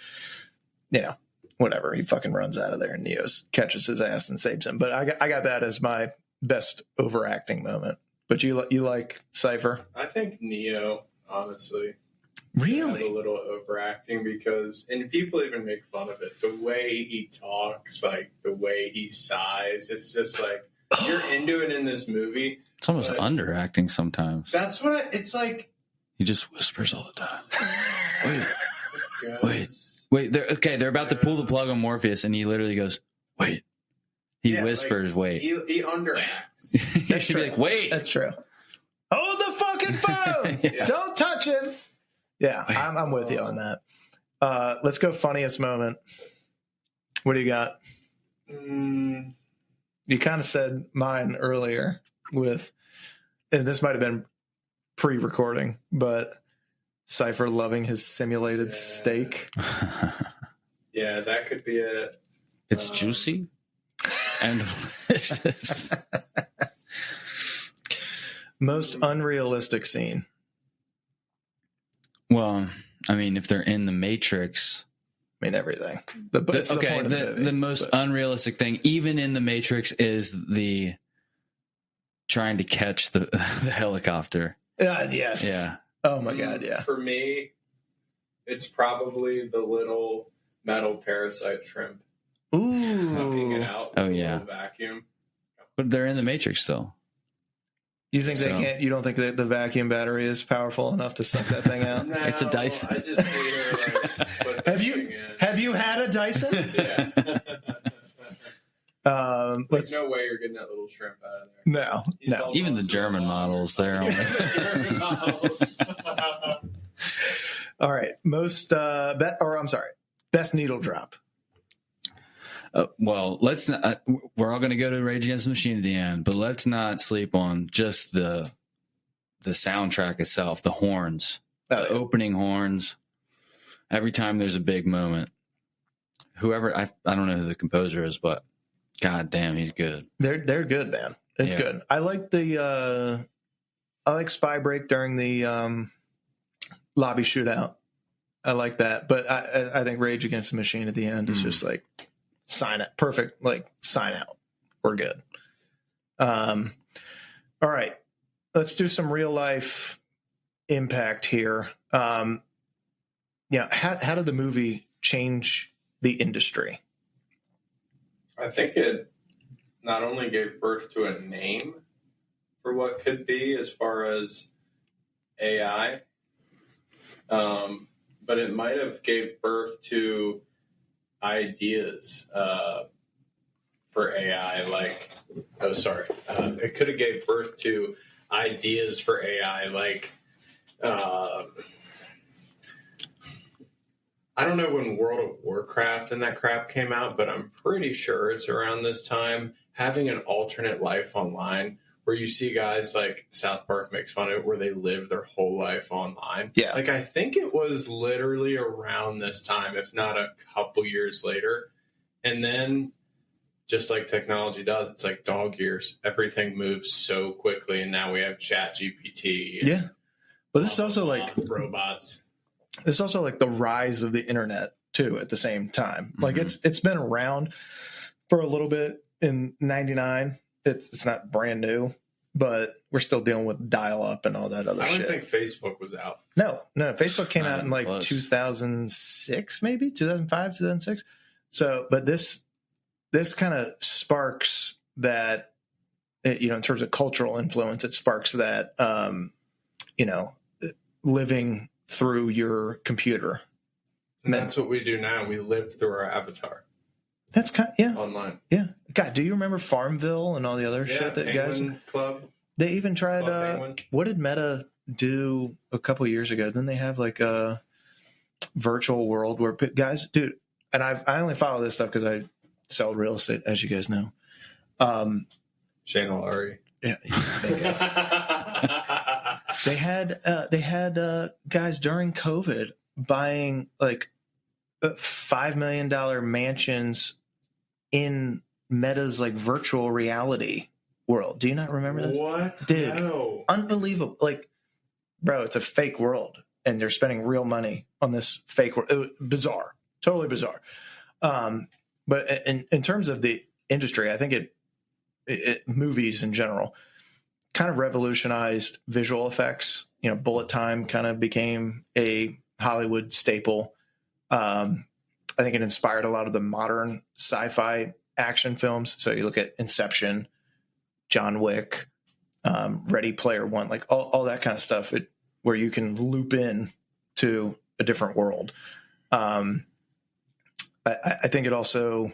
whatever. He fucking runs out of there and Neo catches his ass and saves him. But I got that as my best overacting moment. But you like Cypher? I think Neo, honestly. Really? A little overacting and people even make fun of it. The way he talks, like the way he sighs, it's just like you're into it in this movie. It's almost underacting sometimes. That's what it's like. He just whispers all the time. Wait. They're about to pull the plug on Morpheus, and he literally goes, "Wait." He whispers, "Wait." He underacts. He should be like, "Wait." That's true. Hold the fucking phone! Don't touch him. Yeah, I'm with you on that. Let's go funniest moment. What do you got? You kind of said mine earlier and this might have been pre-recording, but Cypher loving his simulated steak. Yeah, that could be it. It's juicy and delicious. Most unrealistic scene. Well, I mean, if they're in the Matrix, everything. The most unrealistic thing, even in the Matrix, is the trying to catch the helicopter. Yes. Yeah. Oh my God. Yeah. For me, it's probably the little metal parasite shrimp. Ooh. Sucking it out. Oh yeah. Vacuum. But they're in the Matrix still. You think they can't? You don't think that the vacuum battery is powerful enough to suck that thing out? No, it's a Dyson. I just hate her. Have you had a Dyson? Yeah. There's no way you're getting that little shrimp out of there. No. Even the German models, they're only. All right, best needle drop. Well, let's not. We're all going to go to Rage Against the Machine at the end, but let's not sleep on just the soundtrack itself, the horns, the opening horns. Every time there's a big moment, whoever I don't know who the composer is, but god damn, he's good. They're good, man. It's good. I like Spy Break during the lobby shootout. I like that, but I think Rage Against the Machine at the end is just like sign it, perfect. Like sign out, we're good. All right, let's do some real life impact here. How did the movie change the industry? I think it not only gave birth to a name for what could be as far as AI, but it might have gave birth to ideas for AI. It could have gave birth to ideas for AI, I don't know when World of Warcraft and that crap came out, but I'm pretty sure it's around this time. Having an alternate life online where you see guys like South Park makes fun of it, where they live their whole life online. Yeah. I think it was literally around this time, if not a couple years later. And then just like technology does, it's like dog years. Everything moves so quickly. And now we have ChatGPT. Yeah. But this is also like robots. It's also like the rise of the internet too at the same time. Like it's been around for a little bit in 99. It's not brand new, but we're still dealing with dial up and all that other shit. I don't think Facebook was out. No. Facebook came out in like 2006, maybe 2005, 2006. So, but this kind of sparks that, in terms of cultural influence, it sparks that, living through your computer. And that's what we do now. We live through our avatar. That's online. Yeah. God, do you remember Farmville and all the other shit that Penguin guys Club? They even tried what did Meta do a couple of years ago? Then they have like a virtual world where guys, dude, and I only follow this stuff because I sell real estate, as you guys know. Shane O'Leary. Yeah. They had guys during COVID buying like $5 million mansions in Meta's like virtual reality world. Do you not remember that? What? Dude, no. Unbelievable. Like, bro, it's a fake world and they're spending real money on this fake world. It was bizarre. Totally bizarre. But in terms of the industry, I think movies in general kind of revolutionized visual effects. Bullet time kind of became a Hollywood staple. I think it inspired a lot of the modern sci-fi action films. So you look at Inception, John Wick, Ready Player One, like all that kind of stuff, where you can loop in to a different world. I think it also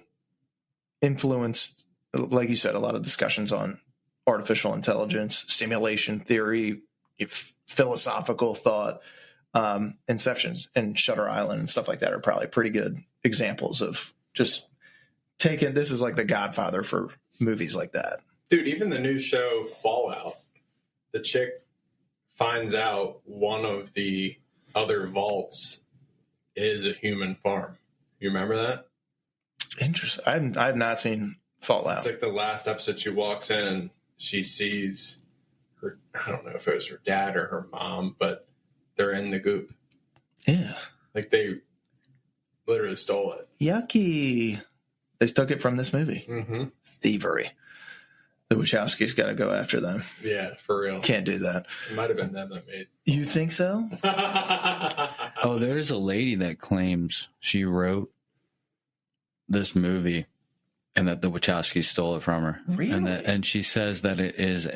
influenced, like you said, a lot of discussions on artificial intelligence, simulation theory, philosophical thought. Inception and Shutter Island and stuff like that are probably pretty good examples of just taking, this is like the Godfather for movies like that. Dude, even the new show Fallout, the chick finds out one of the other vaults is a human farm. You remember that? Interesting. I've not seen Fallout. It's like the last episode, she walks in and she sees her, I don't know if it was her dad or her mom, but they're in the goop. Yeah. Like they literally stole it. Yucky. They took it from this movie. Mm-hmm. Thievery. The Wachowskis got to go after them. Yeah, for real. Can't do that. It might have been them that made. You think so? Oh, there's a lady that claims she wrote this movie and that the Wachowskis stole it from her. Really? And she says that it is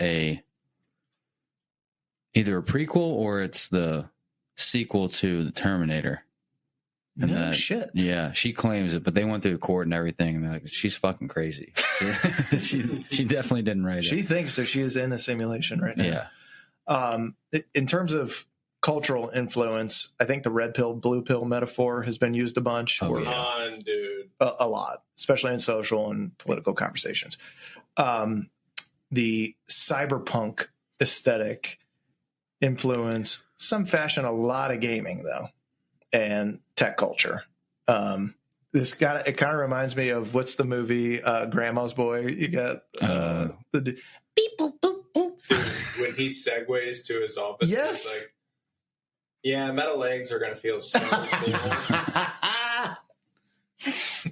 either a prequel or it's the sequel to the Terminator. And no shit. Yeah, she claims it, but they went through court and everything. And they're like, she's fucking crazy. She definitely didn't write it. She thinks that she is in a simulation right now. Yeah. In terms of cultural influence, I think the red pill, blue pill metaphor has been used a bunch. Oh, or yeah. Dude. a lot, especially in social and political conversations. The cyberpunk aesthetic influence, some fashion, a lot of gaming though, and tech culture. It kind of reminds me of what's the movie Grandma's Boy? You got the beep boop boop boop. When he segues to his office, Yes. he's like, yeah, metal legs are gonna feel so cool.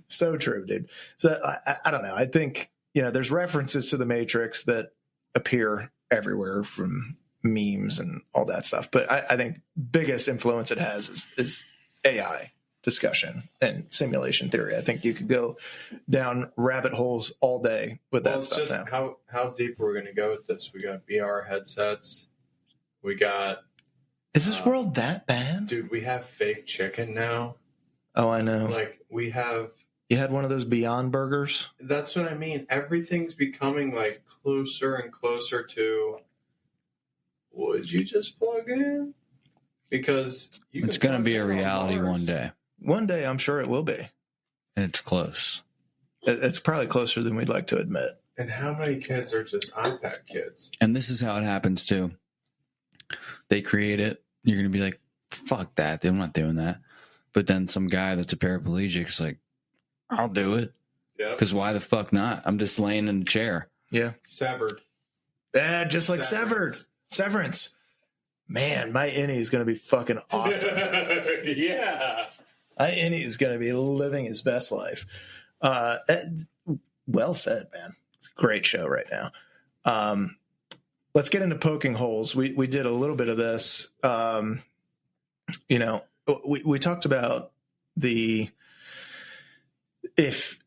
So true, dude. So I don't know. I think, there's references to the Matrix that appear everywhere from memes and all that stuff. But I think biggest influence it has is AI discussion and simulation theory. I think you could go down rabbit holes all day with that stuff. It's just now. how deep we're going to go with this. We got VR headsets. We got. Is this world that bad? Dude, we have fake chicken now. Oh, I know. Like, we have. You had one of those Beyond Burgers? That's what I mean. Everything's becoming like closer and closer to. Would you just plug in? Because it's going to be a reality one day. One day, I'm sure it will be. And it's close. It's probably closer than we'd like to admit. And how many kids are just unpack kids? And this is how it happens too. They create it. You're going to be like, fuck that. I'm not doing that. But then some guy that's a paraplegic is like, I'll do it. Yeah. Because why the fuck not? I'm just laying in a chair. Yeah. Severed. Just like Severance. Man, my innie is going to be fucking awesome. Yeah. My innie is going to be living his best life. Well said, man. It's a great show right now. Let's get into poking holes. We did a little bit of this. We talked about if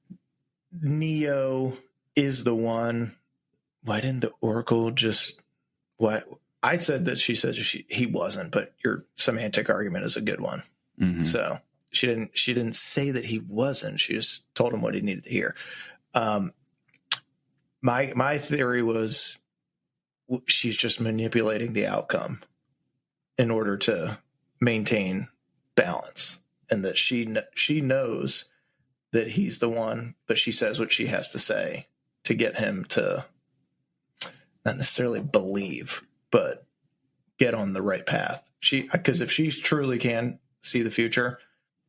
Neo is the one, why didn't the Oracle just what? I said that she said he wasn't, but your semantic argument is a good one. Mm-hmm. So she didn't say that he wasn't. She just told him what he needed to hear. My theory was she's just manipulating the outcome in order to maintain balance, and that she knows that he's the one, but she says what she has to say to get him to not necessarily believe, but get on the right path. Because if she truly can see the future,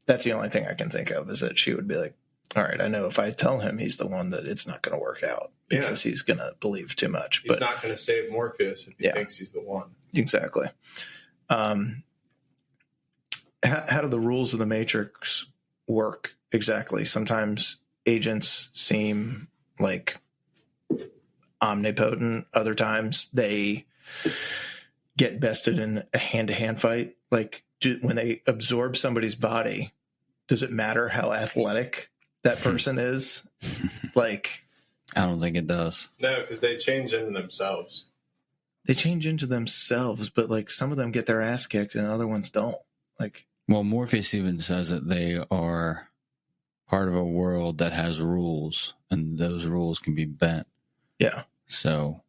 that's the only thing I can think of, is that she would be like, all right, I know if I tell him he's the one, that it's not going to work out because he's going to believe too much. He's not going to save Morpheus if he thinks he's the one. Exactly. How do the rules of the Matrix work exactly? Sometimes agents seem like omnipotent. Other times they get bested in a hand-to-hand fight. Like, when they absorb somebody's body, does it matter how athletic that person is? Like, I don't think it does. No, because they change into themselves. They change into themselves, but like some of them get their ass kicked and other ones don't. Like, well, Morpheus even says that they are part of a world that has rules, and those rules can be bent. Yeah. So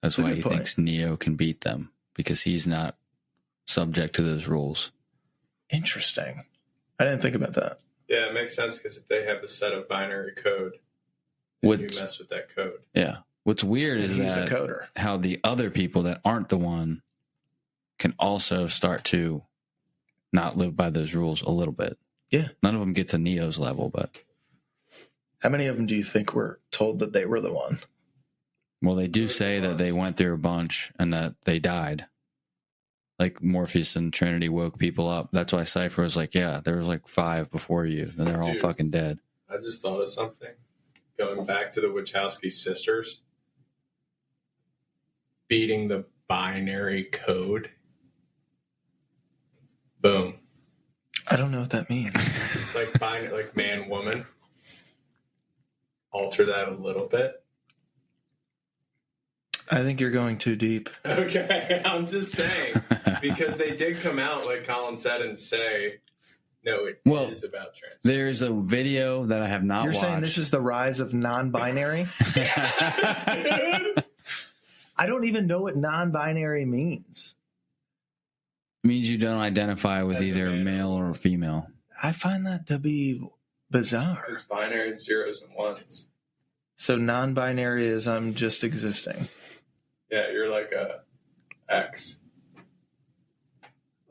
that's why he thinks Neo can beat them, because he's not subject to those rules. Interesting. I didn't think about that. Yeah, it makes sense, because if they have a set of binary code, you mess with that code. Yeah. What's weird is he's that a coder. How the other people that aren't the one can also start to not live by those rules a little bit. Yeah. None of them get to Neo's level, but how many of them do you think were told that they were the one? Well, they do say that they went through a bunch and that they died. Like Morpheus and Trinity woke people up. That's why Cypher was like, yeah, there was like 5 before you, and they're all fucking dead. I just thought of something. Going back to the Wachowski sisters, beating the binary code. Boom. I don't know what that means. like man, woman. Alter that a little bit. I think you're going too deep. Okay, I'm just saying. Because they did come out, like Colin said, and say, no, it is about trans. There's a video that I have not watched. You're saying this is the rise of non-binary? Yes, dude. I don't even know what non-binary means. means you don't identify with either male or female. I find that to be bizarre. It's binary zeros and ones. So non-binary is I'm just existing. Yeah, you're like a X.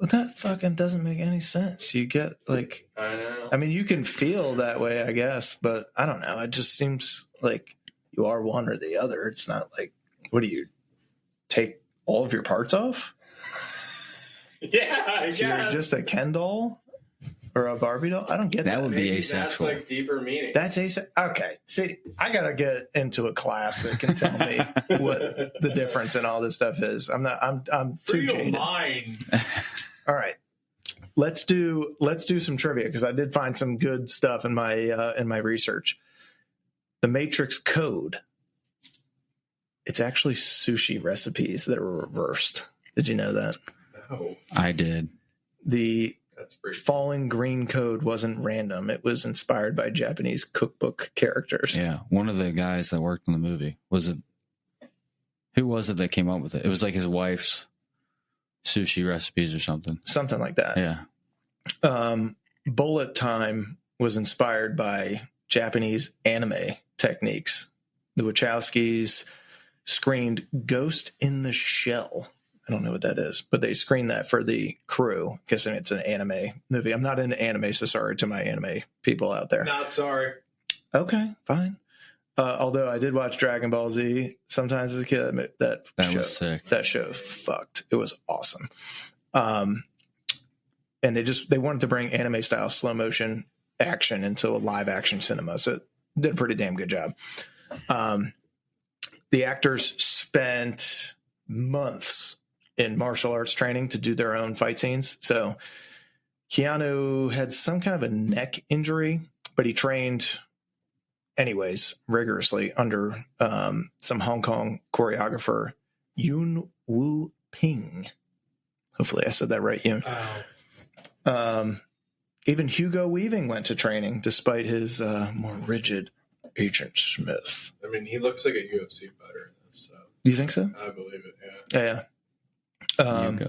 Well, that fucking doesn't make any sense. You get like, I know. I mean, you can feel that way, I guess, but I don't know. It just seems like you are one or the other. It's not like, what do you take all of your parts off? Yeah, I So you're just a Ken doll or a Barbie doll? I don't get that. That would be Maybe asexual. That's like deeper meaning. That's okay. See, I gotta get into a class that can tell me what the difference in all this stuff is. I'm too jaded. Mind. All right, let's do some trivia because I did find some good stuff in my research. The Matrix Code. It's actually sushi recipes that are reversed. Did you know that? No, I did. that's pretty. Falling Green Code wasn't random. It was inspired by Japanese cookbook characters. Yeah, one of the guys that worked in the movie who was it that came up with it? It was like his wife's sushi recipes or something. Something like that. Yeah. Bullet time was inspired by Japanese anime techniques. The Wachowskis screened Ghost in the Shell. I don't know what that is, but they screened that for the crew. Guessing it's an anime movie. I'm not into anime, so sorry to my anime people out there. Not sorry. Okay, fine. Although I did watch Dragon Ball Z sometimes as a kid. That show was sick. That show fucked. It was awesome. And they wanted to bring anime style slow motion action into a live action cinema. So it did a pretty damn good job. The actors spent months in martial arts training to do their own fight scenes. So Keanu had some kind of a neck injury, but he trained anyways rigorously under some Hong Kong choreographer Yun Wu Ping. Hopefully I said that right, Yun. Even Hugo Weaving went to training despite his more rigid Agent Smith. I mean, he looks like a UFC fighter in this, so. Do you think so? I believe it, yeah. Yeah.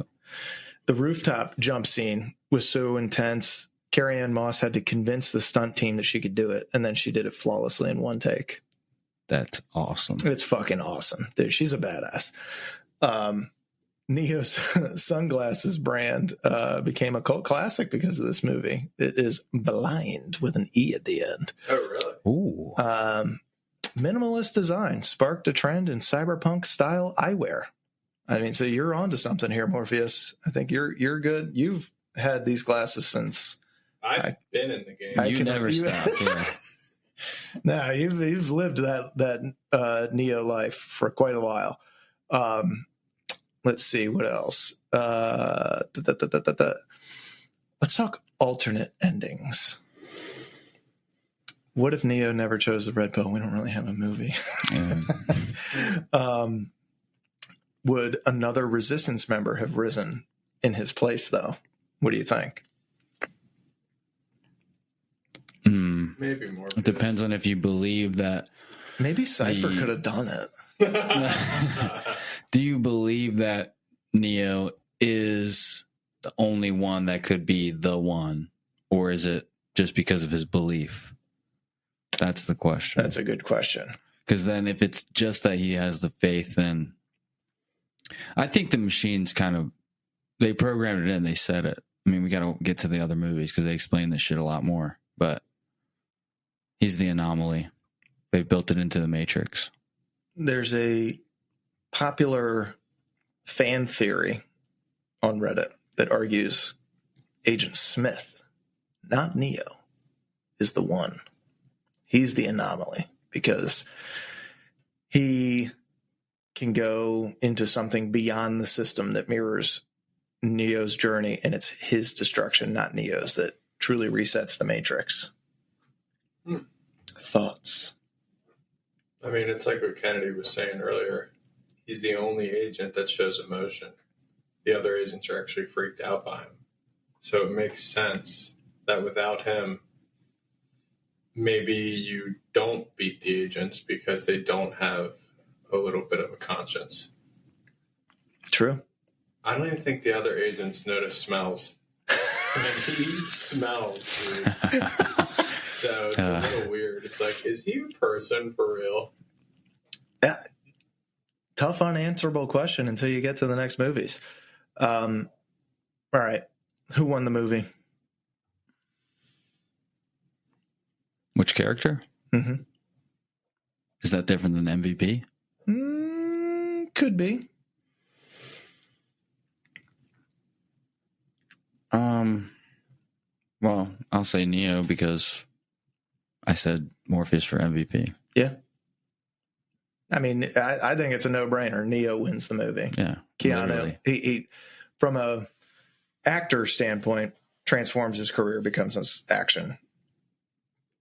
The rooftop jump scene was so intense. Carrie-Anne Moss had to convince the stunt team that she could do it, and then she did it flawlessly in one take. That's awesome. It's fucking awesome, dude. She's a badass. Neo's sunglasses brand became a cult classic because of this movie. It is Blind with an E at the end. Oh, really? Ooh. Minimalist design sparked a trend in cyberpunk style eyewear. I mean, so you're onto something here, Morpheus. I think you're good. You've had these glasses since I've been in the game. You never stopped. Yeah. No, you've lived that Neo life for quite a while. Let's see what else. Let's talk alternate endings. What if Neo never chose the red pill? We don't really have a movie. Would another resistance member have risen in his place, though? What do you think? Maybe more. It depends on if you believe that. Maybe Cypher could have done it. Do you believe that Neo is the only one that could be the one? Or is it just because of his belief? That's the question. That's a good question. Because then if it's just that he has the faith, then I think the machines they programmed it in, they said it. I mean, we got to get to the other movies because they explain this shit a lot more. But he's the anomaly. They've built it into the Matrix. There's a popular fan theory on Reddit that argues Agent Smith, not Neo, is the one. He's the anomaly because he can go into something beyond the system that mirrors Neo's journey, and it's his destruction, not Neo's, that truly resets the Matrix. Thoughts? I mean, it's like what Kennedy was saying earlier. He's the only agent that shows emotion. The other agents are actually freaked out by him. So it makes sense that without him, maybe you don't beat the agents because they don't have a little bit of a conscience. True. I don't even think the other agents notice smells. And he smells, dude. So it's a little weird. It's like, is he a person for real? Yeah. Tough, unanswerable question until you get to the next movies. All right. Who won the movie? Which character? Mm-hmm. Is that different than MVP? Could be. Well, I'll say Neo because I said Morpheus for MVP. Yeah. I mean, I think it's a no-brainer. Neo wins the movie. Yeah. Keanu, he from a actor standpoint, transforms his career, becomes an action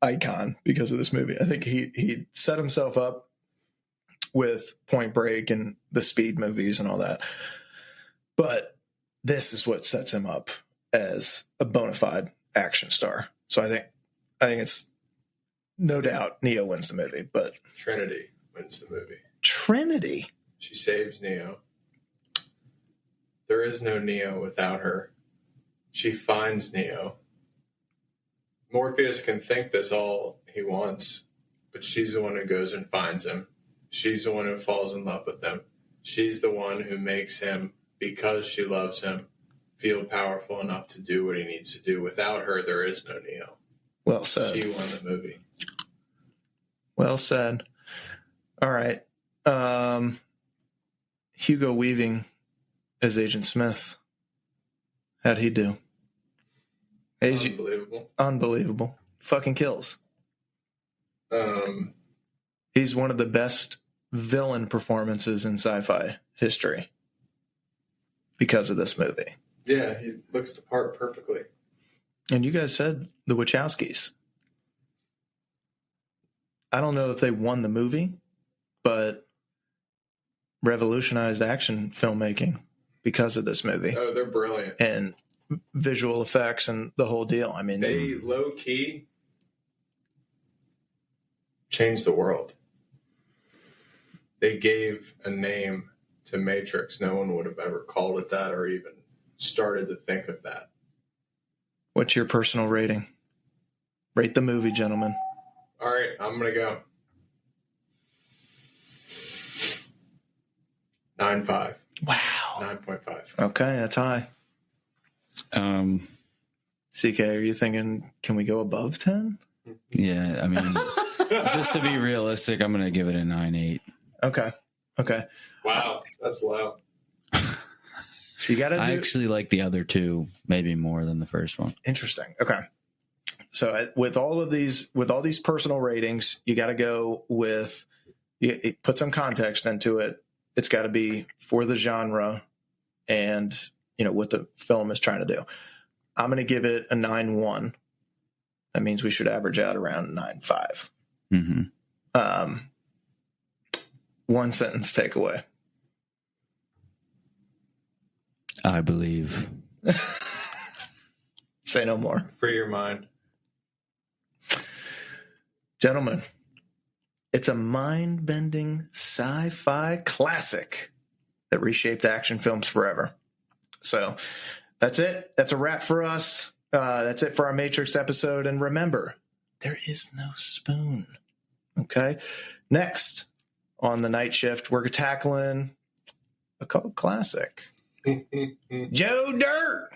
icon because of this movie. I think he set himself up with Point Break and the Speed movies and all that. But this is what sets him up as a bona fide action star. So I think it's no doubt Neo wins the movie, but Trinity wins the movie. Trinity? She saves Neo. There is no Neo without her. She finds Neo. Morpheus can think this all he wants, but she's the one who goes and finds him. She's the one who falls in love with him. She's the one who makes him, because she loves him, feel powerful enough to do what he needs to do. Without her, there is no Neo. Well said. She won the movie. Well said. All right. Hugo Weaving as Agent Smith. How'd he do? Unbelievable. Unbelievable. Fucking kills. He's one of the best villain performances in sci-fi history because of this movie. Yeah, he looks the part perfectly. And you guys said the Wachowskis. I don't know if they won the movie, but revolutionized action filmmaking because of this movie. Oh, they're brilliant. And visual effects and the whole deal. I mean, they low-key changed the world. They gave a name to Matrix. No one would have ever called it that or even started to think of that. What's your personal rating? Rate the movie, gentlemen. All right, I'm going to go 9.5. Wow. 9.5. Okay, that's high. CK, are you thinking, can we go above 10? Yeah, I mean, just to be realistic, I'm going to give it a 9.8. Okay. Wow, that's low. So you got to I actually like the other two maybe more than the first one. Interesting. Okay. So with all these personal ratings, you got to go with, put some context into it. It's got to be for the genre and, what the film is trying to do. I'm going to give it a 9.1. That means we should average out around 9.5. Mm-hmm. One sentence takeaway. I believe. Say no more. Free your mind. Gentlemen, it's a mind-bending sci-fi classic that reshaped action films forever. So that's it. That's a wrap for us. That's it for our Matrix episode. And remember, there is no spoon. Okay? Next on the Night Shift, we're tackling a cult classic. Joe Dirt.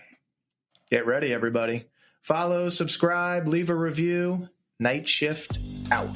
Get ready, everybody. Follow, subscribe, leave a review. Night Shift out.